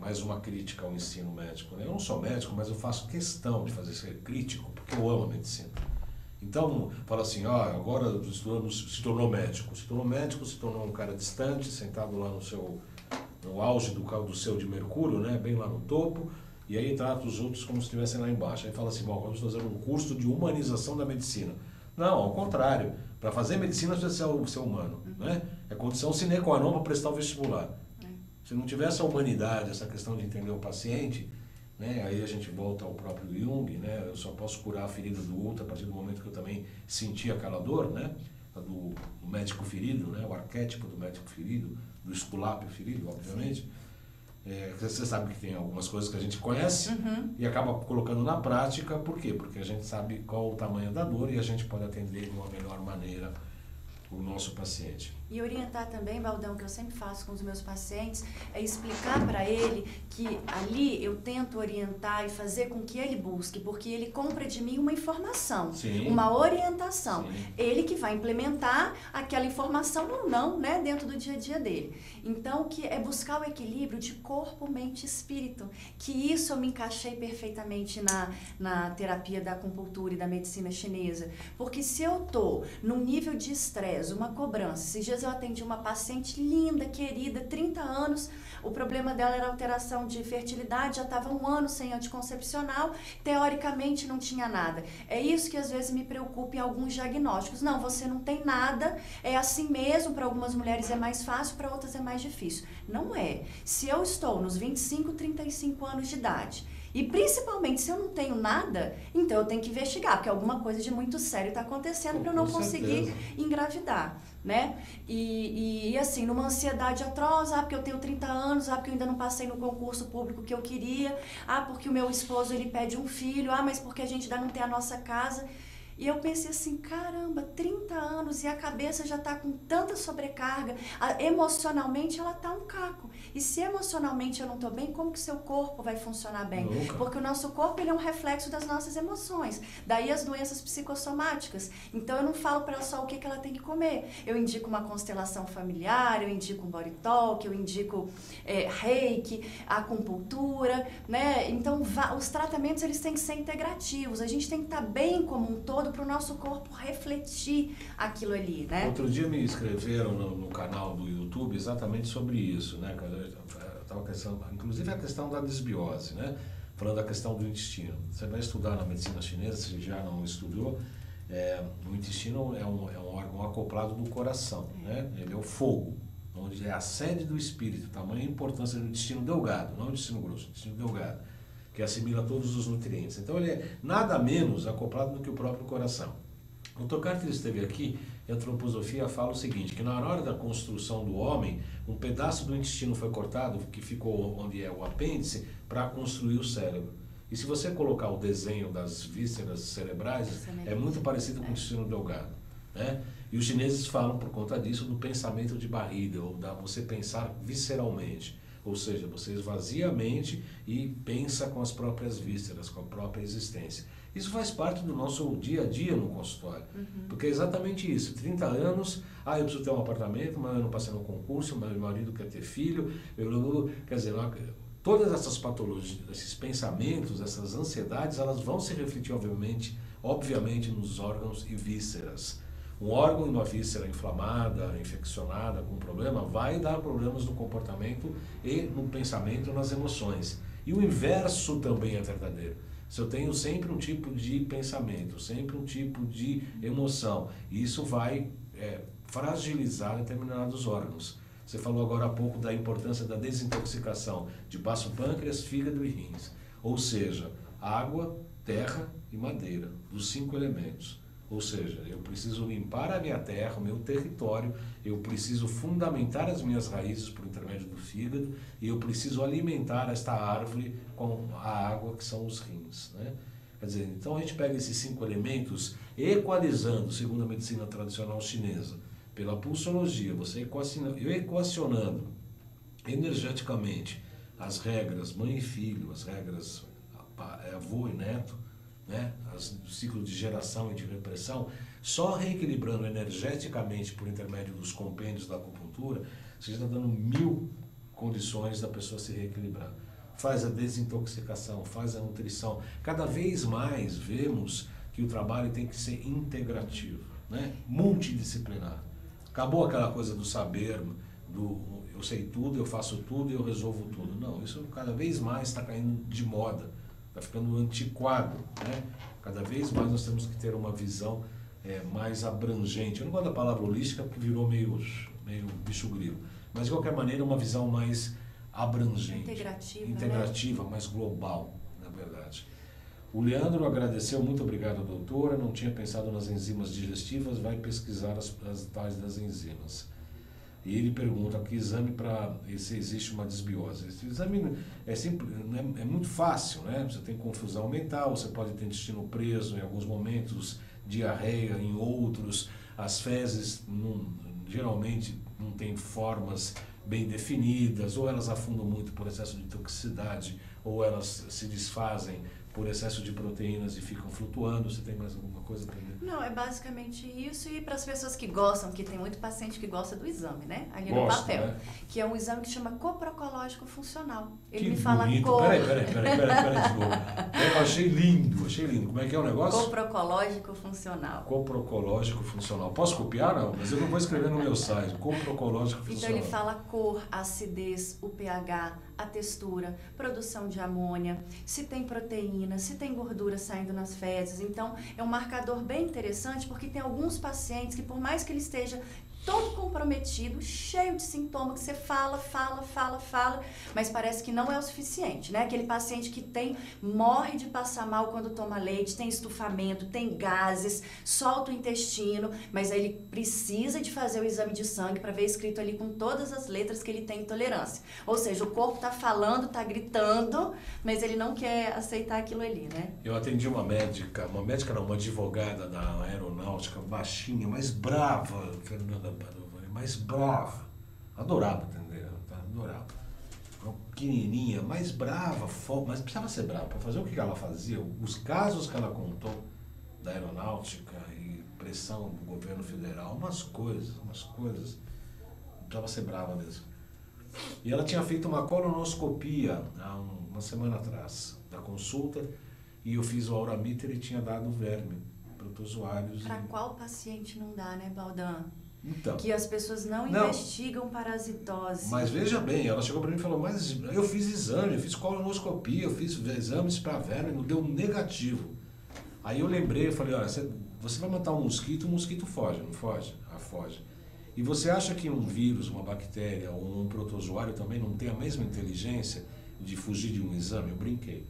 Mais uma crítica ao ensino médico. Eu não sou médico, mas eu faço questão de fazer ser crítico, porque eu amo a medicina. Então, fala assim, agora o estudante se tornou médico. Se tornou um cara distante, sentado lá no auge do céu de Mercúrio, né, bem lá no topo, e aí trata os outros como se estivessem lá embaixo. Aí fala assim, vamos fazer um curso de humanização da medicina. Não, ao contrário. Para fazer medicina, você precisa ser humano. Né? É condição sine qua non para prestar o vestibular. Se não tiver essa humanidade, essa questão de entender o paciente, né, aí a gente volta ao próprio Jung, né, eu só posso curar a ferida do outro a partir do momento que eu também senti aquela dor, né, do médico ferido, né, o arquétipo do médico ferido, do esculápio ferido, obviamente. Você sabe que tem algumas coisas que a gente conhece e acaba colocando na prática. Por quê? Porque a gente sabe qual o tamanho da dor e a gente pode atender de uma melhor maneira o nosso paciente. E orientar também, Valdão, que eu sempre faço com os meus pacientes, é explicar para ele que ali eu tento orientar e fazer com que ele busque, porque ele compra de mim uma informação, Sim. uma orientação. Sim. Ele que vai implementar aquela informação ou não, né, dentro do dia a dia dele. Então, que é buscar o equilíbrio de corpo, mente e espírito, que isso eu me encaixei perfeitamente na terapia da acupuntura e da medicina chinesa, porque se eu tô num nível de estresse, uma cobrança, esses dias eu atendi uma paciente linda, querida, 30 anos, o problema dela era alteração de fertilidade, já estava 1 ano sem anticoncepcional, teoricamente não tinha nada. É isso que às vezes me preocupa em alguns diagnósticos. Não, você não tem nada, é assim mesmo, para algumas mulheres é mais fácil, para outras é mais difícil. Não é. Se eu estou nos 25, 35 anos de idade, e principalmente se eu não tenho nada, então eu tenho que investigar, porque alguma coisa de muito sério está acontecendo para eu não conseguir engravidar, né? E assim, numa ansiedade atroz, porque eu tenho 30 anos, porque eu ainda não passei no concurso público que eu queria, porque o meu esposo ele pede um filho, mas porque a gente ainda não tem a nossa casa. E eu pensei assim, caramba, 30 anos e a cabeça já está com tanta sobrecarga, emocionalmente ela está um caco. E se emocionalmente eu não estou bem, como que seu corpo vai funcionar bem? Nunca. Porque o nosso corpo ele é um reflexo das nossas emoções, daí as doenças psicossomáticas. Então eu não falo para ela só o que ela tem que comer, eu indico uma constelação familiar, eu indico um body talk, eu indico reiki, acupuntura, né? Então os tratamentos eles têm que ser integrativos, a gente tem que estar bem como um todo, para o nosso corpo refletir aquilo ali, né? Outro dia me escreveram no canal do YouTube exatamente sobre isso, né? Inclusive a questão da desbiose, né? Falando da questão do intestino. Você vai estudar na medicina chinesa, se já não estudou, o intestino é um órgão acoplado do coração, né? Ele é o fogo, onde é a sede do espírito, tamanha a importância do intestino delgado, não o intestino grosso, o intestino delgado, que assimila todos os nutrientes. Então ele é nada menos acoplado do que o próprio coração. O Dr. Carter esteve aqui, e a antroposofia fala o seguinte, que na hora da construção do homem, um pedaço do intestino foi cortado, que ficou onde é o apêndice, para construir o cérebro. E se você colocar o desenho das vísceras cerebrais, é muito parecido com o intestino delgado, né? E os chineses falam, por conta disso, do pensamento de barriga, ou da você pensar visceralmente. Ou seja, você esvazia a mente e pensa com as próprias vísceras, com a própria existência. Isso faz parte do nosso dia a dia no consultório. Porque é exatamente isso. 30 anos, eu preciso ter um apartamento, mas eu não passei no concurso, mas meu marido quer ter filho. Quer dizer, todas essas patologias, esses pensamentos, essas ansiedades, elas vão se refletir, obviamente nos órgãos e vísceras. Um órgão e uma víscera inflamada, infeccionada, com problema, vai dar problemas no comportamento e no pensamento, nas emoções. E o inverso também é verdadeiro. Se eu tenho sempre um tipo de pensamento, sempre um tipo de emoção, isso vai fragilizar determinados órgãos. Você falou agora há pouco da importância da desintoxicação de baço pâncreas, fígado e rins. Ou seja, água, terra e madeira, os 5 elementos. Ou seja, eu preciso limpar a minha terra, o meu território, eu preciso fundamentar as minhas raízes por intermédio do fígado e eu preciso alimentar esta árvore com a água, que são os rins, né? Quer dizer, então a gente pega esses 5 elementos, equalizando, segundo a medicina tradicional chinesa, pela pulsologia, você equacionando energeticamente as regras mãe e filho, as regras avô e neto, né, o ciclo de geração e de repressão, só reequilibrando energeticamente por intermédio dos compêndios da acupuntura, você já está dando 1000 condições da pessoa se reequilibrar. Faz a desintoxicação, faz a nutrição. Cada vez mais vemos que o trabalho tem que ser integrativo, né, multidisciplinar. Acabou aquela coisa do saber, eu sei tudo, eu faço tudo e eu resolvo tudo. Não, isso cada vez mais está caindo de moda. Está ficando antiquado, né? Cada vez mais nós temos que ter uma visão mais abrangente. Eu não gosto da palavra holística porque virou meio bicho grilo. Mas, de qualquer maneira, uma visão mais abrangente. Integrativa, né? Mais global, na verdade. O Leandro agradeceu, muito obrigado, doutora. Não tinha pensado nas enzimas digestivas, vai pesquisar as tais das enzimas. E ele pergunta que exame para se existe uma desbiose. Esse exame é muito fácil, né? Você tem confusão mental, você pode ter intestino preso em alguns momentos, diarreia em outros, as fezes geralmente não têm formas bem definidas, ou elas afundam muito por excesso de toxicidade, ou elas se desfazem por excesso de proteínas e ficam flutuando. Você tem mais alguma coisa para mim? Não, é basicamente isso. E para as pessoas que gostam, que tem muito paciente que gosta do exame, né? Ali no papel. Né? Que é um exame que chama coprocológico funcional. Ele me fala bonito. Peraí, de novo. Eu achei lindo. Como é que é o negócio? Coprocológico funcional. Coprocológico funcional. Posso copiar? Não, mas eu não vou escrever no meu site. Coprocológico funcional. Então ele fala a cor, a acidez, o pH, a textura, produção de amônia, se tem proteína, se tem gordura saindo nas fezes. Então, é um marcador bem interessante, porque tem alguns pacientes que, por mais que ele esteja todo comprometido, cheio de sintomas, que você fala, mas parece que não é o suficiente, né? Aquele paciente que morre de passar mal quando toma leite, tem estufamento, tem gases, solta o intestino, mas aí ele precisa de fazer o exame de sangue para ver escrito ali com todas as letras que ele tem intolerância. Ou seja, o corpo tá falando, tá gritando, mas ele não quer aceitar aquilo ali, né? Eu atendi uma advogada da aeronáutica, baixinha, mas brava, Fernanda, mais brava, adorava atender, adorava, uma pequenininha, mais brava, mas precisava ser brava para fazer o que ela fazia. Os casos que ela contou da aeronáutica e pressão do governo federal, umas coisas, precisava ser brava mesmo. E ela tinha feito uma colonoscopia há uma semana atrás da consulta, e eu fiz o auramíter e tinha dado verme para os usuários. Para qual paciente não dá, né, Baldan? Então, que as pessoas não investigam parasitose. Mas veja bem, ela chegou para mim e falou, mas eu fiz exame, eu fiz colonoscopia, eu fiz exames para verme, não deu negativo. Aí eu lembrei, eu falei, olha, você vai matar um mosquito foge, não foge? Foge. E você acha que um vírus, uma bactéria ou um protozoário também não tem a mesma inteligência de fugir de um exame? Eu brinquei.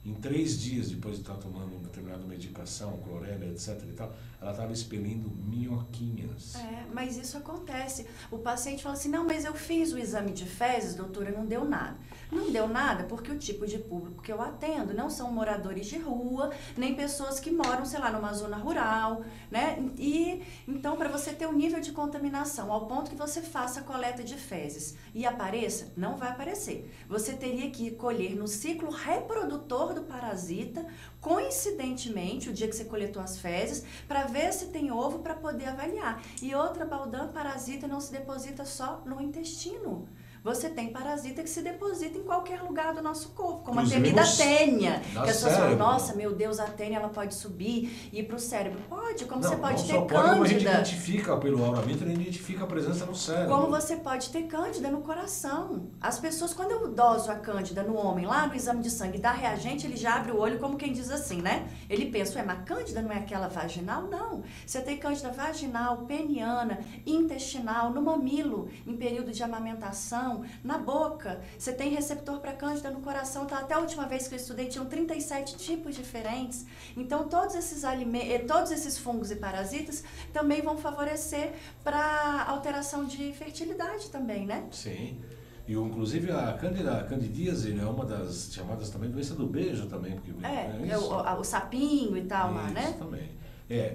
Em 3 dias, depois de estar tomando uma determinada medicação, clorela, etc. e tal, ela estava expelindo minhoquinhas. Mas isso acontece. O paciente fala assim, não, mas eu fiz o exame de fezes, doutora, não deu nada. Não deu nada porque o tipo de público que eu atendo não são moradores de rua, nem pessoas que moram, sei lá, numa zona rural, né? E então, para você ter um nível de contaminação ao ponto que você faça a coleta de fezes e apareça, não vai aparecer. Você teria que colher no ciclo reprodutor do parasita, coincidentemente, o dia que você coletou as fezes, para ver se tem ovo para poder avaliar. E outra, Baldan, parasita não se deposita só no intestino. Você tem parasita que se deposita em qualquer lugar do nosso corpo, como a temida tênia. Que as pessoas falam, nossa, meu Deus, a tênia ela pode subir e ir para o cérebro. Pode, como você pode ter cândida. Como a gente identifica pelo auramíter, a gente identifica a presença no cérebro. Como você pode ter cândida no coração. As pessoas, quando eu doso a cândida no homem, lá no exame de sangue, dá reagente, ele já abre o olho como quem diz assim, né? Ele pensa, mas cândida não é aquela vaginal? Não. Você tem cândida vaginal, peniana, intestinal, no mamilo, em período de amamentação, na boca, você tem receptor para cândida no coração. Então, até a última vez que eu estudei, tinham 37 tipos diferentes. Então, todos esses fungos e parasitas também vão favorecer para alteração de fertilidade também, né? Sim. E, inclusive, a candidíase é uma das chamadas também doença do beijo também. Porque o sapinho e tal isso, lá, né? Isso também.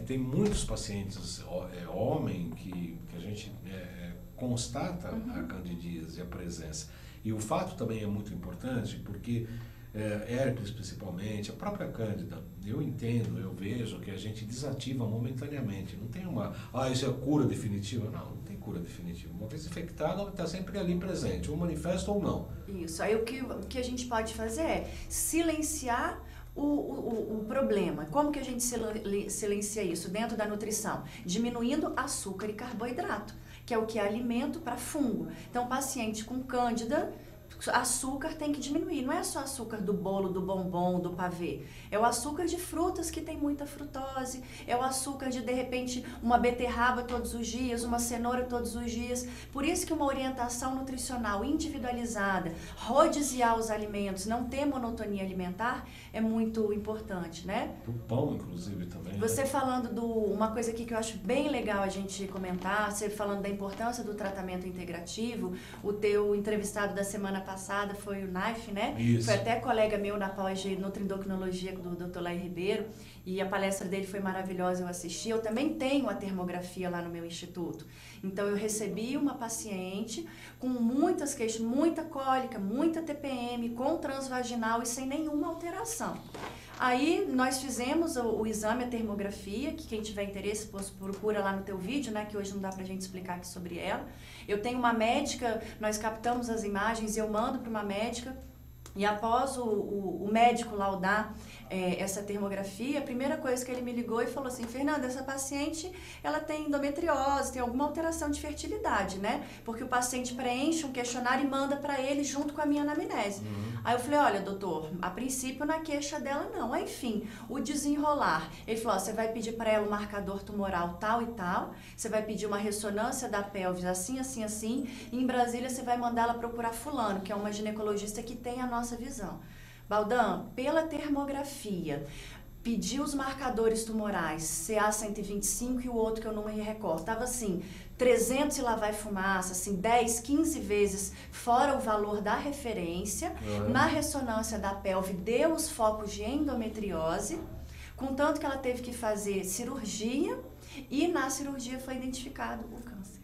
Tem muitos pacientes, homem, que a gente constata a candidíase, a presença. E o fato também é muito importante porque herpes principalmente, a própria cândida, eu entendo, eu vejo que a gente desativa momentaneamente. Não tem isso é a cura definitiva? Não tem cura definitiva. Uma vez infectada, ela está sempre ali presente, ou manifesta ou não. Isso, aí o que a gente pode fazer é silenciar o problema. Como que a gente silencia isso dentro da nutrição? Diminuindo açúcar e carboidrato, que é o que é alimento para fungo. Então, paciente com cândida, açúcar tem que diminuir. Não é só açúcar do bolo, do bombom, do pavê. É o açúcar de frutas que tem muita frutose. É o açúcar de repente, uma beterraba todos os dias, uma cenoura todos os dias. Por isso que uma orientação nutricional individualizada, rodiziar os alimentos, não ter monotonia alimentar, é muito importante, né? O pão, inclusive, também. Você falando uma coisa aqui que eu acho bem legal a gente comentar, você falando da importância do tratamento integrativo, o teu entrevistado da semana passada passada foi o NAIF, né? Isso. Foi até colega meu na pós de Nutriendocrinologia do Dr. Laí Ribeiro, e a palestra dele foi maravilhosa, eu assisti. Eu também tenho a termografia lá no meu instituto. Então, eu recebi uma paciente com muitas queixas, muita cólica, muita TPM, com transvaginal e sem nenhuma alteração. Aí, nós fizemos o exame, a termografia, que quem tiver interesse, procura lá no teu vídeo, né, que hoje não dá pra gente explicar aqui sobre ela. Eu tenho uma médica, nós captamos as imagens, eu mando para uma médica, e após o médico laudar essa termografia, a primeira coisa que ele me ligou e falou assim: Fernanda, essa paciente, ela tem endometriose, tem alguma alteração de fertilidade, né? Porque o paciente preenche um questionário e manda para ele junto com a minha anamnese. Aí eu falei: olha, doutor, a princípio na queixa dela não. Aí, enfim, o desenrolar. Ele falou: ó, você vai pedir para ela um marcador tumoral tal e tal, você vai pedir uma ressonância da pelvis assim, assim, assim, e em Brasília você vai mandar ela procurar fulano, que é uma ginecologista que tem a nossa visão. Baldão, pela termografia, pediu os marcadores tumorais, CA125 e o outro que eu não me recordo, estava assim, 300 e lá vai fumaça, assim, 10, 15 vezes fora o valor da referência. Na ressonância da pelve deu os focos de endometriose, contanto que ela teve que fazer cirurgia, e na cirurgia foi identificado o câncer.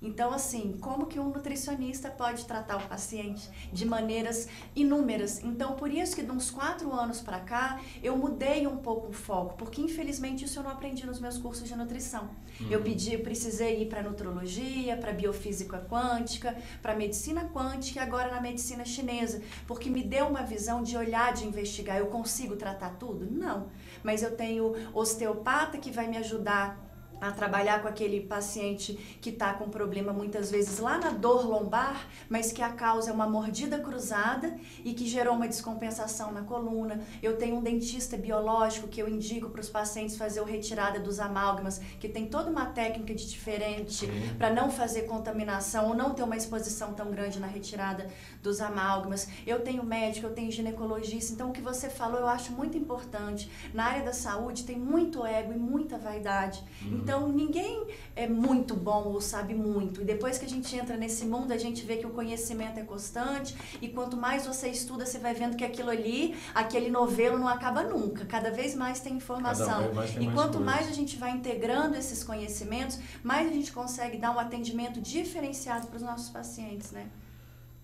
Então, assim, como que um nutricionista pode tratar o paciente de maneiras inúmeras? Então, por isso que de uns 4 anos para cá, eu mudei um pouco o foco, porque infelizmente isso eu não aprendi nos meus cursos de nutrição. Eu precisei ir para nutrologia, para biofísica quântica, para medicina quântica e agora na medicina chinesa, porque me deu uma visão de olhar, de investigar. Eu consigo tratar tudo? Não. Mas eu tenho osteopata que vai me ajudar a trabalhar com aquele paciente que está com problema muitas vezes lá na dor lombar, mas que a causa é uma mordida cruzada e que gerou uma descompensação na coluna. Eu tenho um dentista biológico que eu indico para os pacientes fazer a retirada dos amálgamas, que tem toda uma técnica diferente para não fazer contaminação ou não ter uma exposição tão grande na retirada dos amálgamas. Eu tenho médico, eu tenho ginecologista. Então, o que você falou eu acho muito importante. Na área da saúde tem muito ego e muita vaidade. Então, ninguém é muito bom ou sabe muito. E depois que a gente entra nesse mundo, a gente vê que o conhecimento é constante. E quanto mais você estuda, você vai vendo que aquilo ali, aquele novelo não acaba nunca. Cada vez mais tem informação. E quanto mais a gente vai integrando esses conhecimentos, mais a gente consegue dar um atendimento diferenciado para os nossos pacientes, né?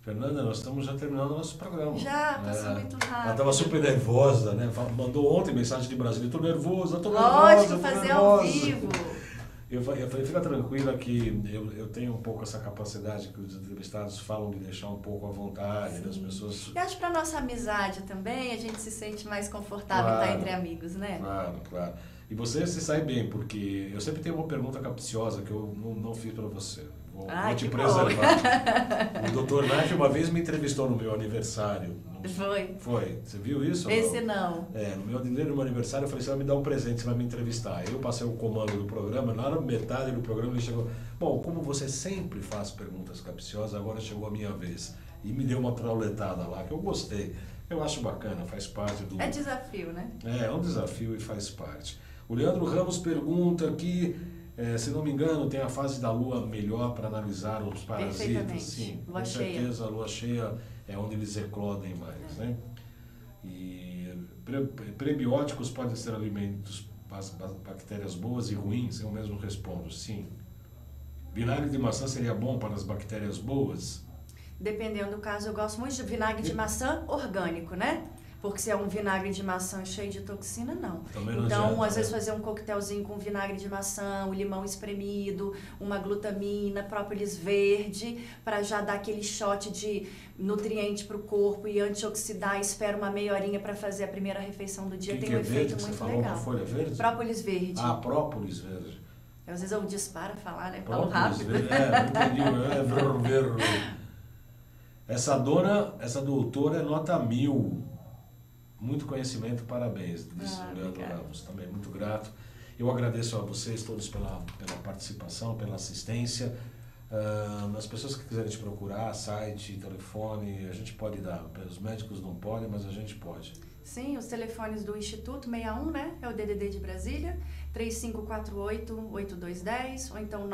Fernanda, nós estamos já terminando o nosso programa. Já, passou muito rápido. Ela estava super nervosa, né? Mandou ontem mensagem de Brasília: estou nervosa, estou nervosa. Lógico, fazer ao vivo. Eu falei: fica tranquila que eu tenho um pouco essa capacidade que os entrevistados falam de deixar um pouco à vontade das pessoas. E acho que para nossa amizade também, a gente se sente mais confortável estar entre amigos, né? Claro, claro. E você se sai bem, porque eu sempre tenho uma pergunta capciosa que eu não fiz para você. Vou te preservar. O Dr. Naif uma vez me entrevistou no meu aniversário. Foi. Você viu isso? Esse não. No meu aniversário eu falei: você vai me dar um presente, você vai me entrevistar. Eu passei o comando do programa, na metade do programa ele chegou: bom, como você sempre faz perguntas capciosas, agora chegou a minha vez. E me deu uma trauletada lá, que eu gostei. Eu acho bacana, faz parte do... É desafio, né? É um desafio e faz parte. O Leandro Ramos pergunta aqui, se não me engano, tem a fase da lua melhor para analisar os parasitas. Sim, lua com cheia. certeza a lua cheia é onde eles eclodem mais, né? E prebióticos podem ser alimentos para as bactérias boas e ruins? Eu mesmo respondo, sim. Vinagre de maçã seria bom para as bactérias boas? Dependendo do caso, eu gosto muito de vinagre de maçã orgânico, né? Porque se é um vinagre de maçã cheio de toxina, não. Então, às vezes fazer um coquetelzinho com vinagre de maçã, o limão espremido, uma glutamina, própolis verde, para já dar aquele shot de nutriente para o corpo e antioxidar. Espera uma meia horinha para fazer a primeira refeição do dia. Tem um efeito muito legal. Folha verde? Própolis verde. Ah, própolis verde. Às vezes eu disparo a falar, né? Falo rápido. Entendi. Essa doutora é nota 1000. Muito conhecimento, parabéns, disse o Leandro Ramos, também muito grato. Eu agradeço a vocês todos pela participação, pela assistência. As pessoas que quiserem te procurar, site, telefone, a gente pode dar. Os médicos não podem, mas a gente pode. Sim, os telefones do Instituto 61, né? É o DDD de Brasília, 3548-8210 ou então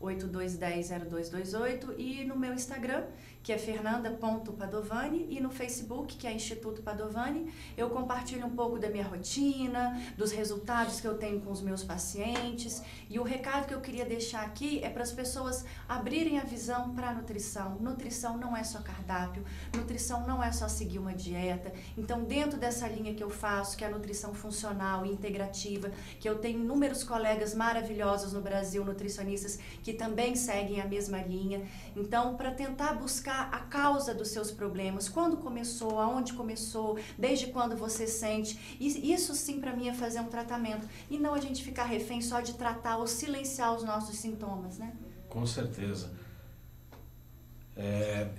98210-0228 e no meu Instagram, que é fernanda.padovani, e no Facebook, que é Instituto Padovani, eu compartilho um pouco da minha rotina, dos resultados que eu tenho com os meus pacientes, e o recado que eu queria deixar aqui é para as pessoas abrirem a visão para a nutrição. Nutrição não é só cardápio, nutrição não é só seguir uma dieta. Então, dentro dessa linha que eu faço, que é a nutrição funcional e integrativa, que eu tenho inúmeros colegas maravilhosos no Brasil, nutricionistas, que também seguem a mesma linha. Então, para tentar buscar a causa dos seus problemas, quando começou, aonde começou, desde quando você sente, isso sim para mim é fazer um tratamento, e não a gente ficar refém só de tratar ou silenciar os nossos sintomas, né? Com certeza.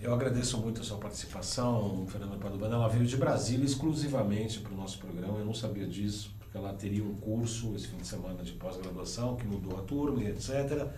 Eu agradeço muito a sua participação, Fernanda Padovani. Ela veio de Brasília exclusivamente para o nosso programa, eu não sabia disso, porque ela teria um curso esse fim de semana de pós-graduação, que mudou a turma e etc.,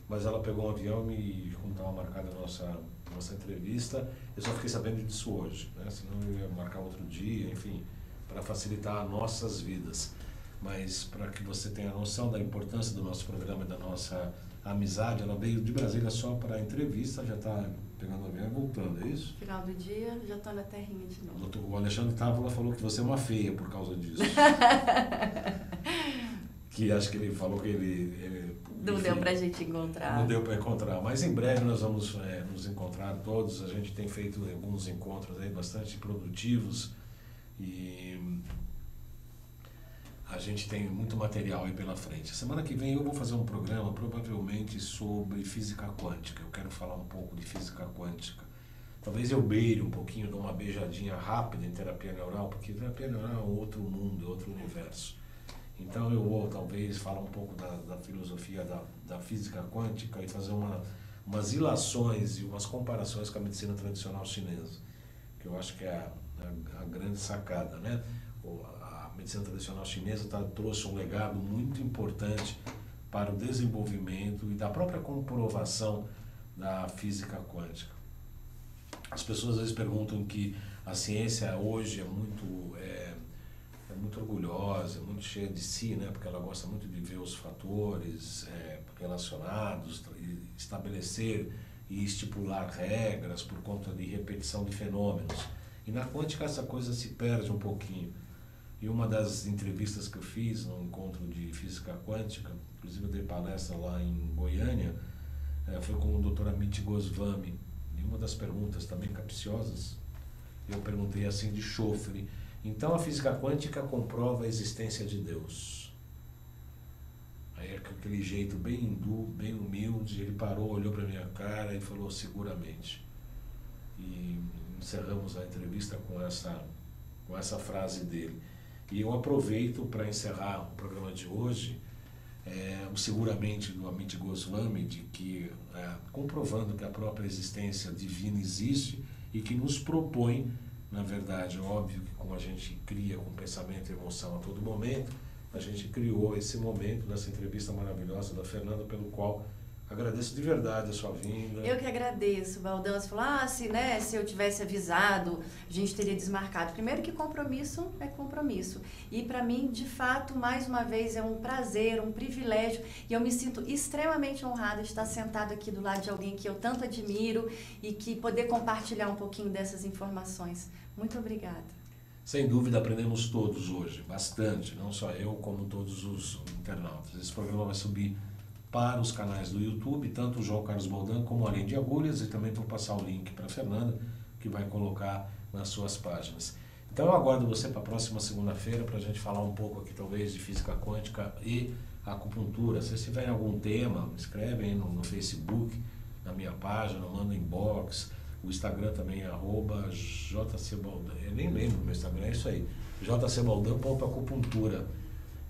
mas ela pegou um avião e, como estava marcada a nossa entrevista, eu só fiquei sabendo disso hoje, né? Senão eu ia marcar outro dia, enfim, para facilitar as nossas vidas. Mas para que você tenha noção da importância do nosso programa e da nossa amizade, ela veio de Brasília só para a entrevista, já está pegando o avião e voltando, é isso? Final do dia, já estou na terrinha de novo. O Alexandre Távola falou que você é uma feia por causa disso. Que acho que ele falou que ele não deu pra gente encontrar. Não deu para encontrar, mas em breve nós vamos nos encontrar todos. A gente tem feito alguns encontros aí bastante produtivos e a gente tem muito material aí pela frente. Semana que vem eu vou fazer um programa provavelmente sobre física quântica. Eu quero falar um pouco de física quântica. Talvez eu beire um pouquinho, dou uma beijadinha rápida em terapia neural, porque terapia neural é outro mundo, é outro universo. Então eu vou talvez falar um pouco da filosofia da física quântica e fazer umas ilações e umas comparações com a medicina tradicional chinesa, que eu acho que é a grande sacada, né? A medicina tradicional chinesa trouxe um legado muito importante para o desenvolvimento e da própria comprovação da física quântica. As pessoas às vezes perguntam que a ciência hoje é muito orgulhosa, muito cheia de si, né? Porque ela gosta muito de ver os fatores relacionados, estabelecer e estipular regras por conta de repetição de fenômenos. E na quântica essa coisa se perde um pouquinho. E uma das entrevistas que eu fiz no encontro de física quântica, inclusive eu dei palestra lá em Goiânia, foi com o Dr. Amit Goswami. E uma das perguntas também capciosas, eu perguntei assim de chofre. Então a física quântica comprova a existência de Deus. Aí com aquele jeito bem hindu, bem humilde, ele parou, olhou para minha cara e falou seguramente. E encerramos a entrevista com essa frase dele. E eu aproveito para encerrar o programa de hoje, o seguramente do Amit Goswami, de que comprovando que a própria existência divina existe e que nos propõe, na verdade, óbvio que como a gente cria com pensamento e emoção a todo momento, a gente criou esse momento dessa entrevista maravilhosa da Fernanda, pelo qual agradeço de verdade a sua vinda. Eu que agradeço, Valdão. Você falou, se eu tivesse avisado, a gente teria desmarcado. Primeiro que compromisso é compromisso. E para mim, de fato, mais uma vez, é um prazer, um privilégio. E eu me sinto extremamente honrada de estar sentada aqui do lado de alguém que eu tanto admiro e que poder compartilhar um pouquinho dessas informações. Muito obrigada. Sem dúvida, aprendemos todos hoje, bastante. Não só eu, como todos os internautas. Esse programa vai subir para os canais do YouTube, tanto o João Carlos Boldan como Além de Agulhas, e também vou passar o link para a Fernanda, que vai colocar nas suas páginas. Então eu aguardo você para a próxima segunda-feira para a gente falar um pouco aqui talvez de física quântica e acupuntura. Se vocês tiverem algum tema, escreve aí no Facebook, na minha página, manda inbox. O Instagram também é @jcbaldan. Eu nem lembro do meu Instagram, é isso aí, jcbaldan.acupuntura.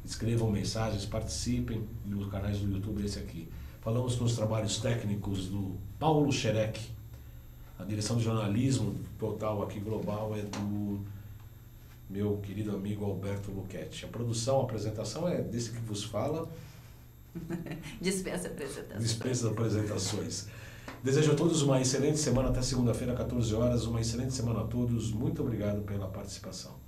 Escrevam mensagens, participem nos canais do YouTube, esse aqui. Falamos com os trabalhos técnicos do Paulo Xerec. A direção de jornalismo total aqui global é do meu querido amigo Alberto Luchetti. A produção, a apresentação é desse que vos fala. Dispensa apresentações. Dispensa apresentações. Desejo a todos uma excelente semana, até segunda-feira, 14 horas. Uma excelente semana a todos. Muito obrigado pela participação.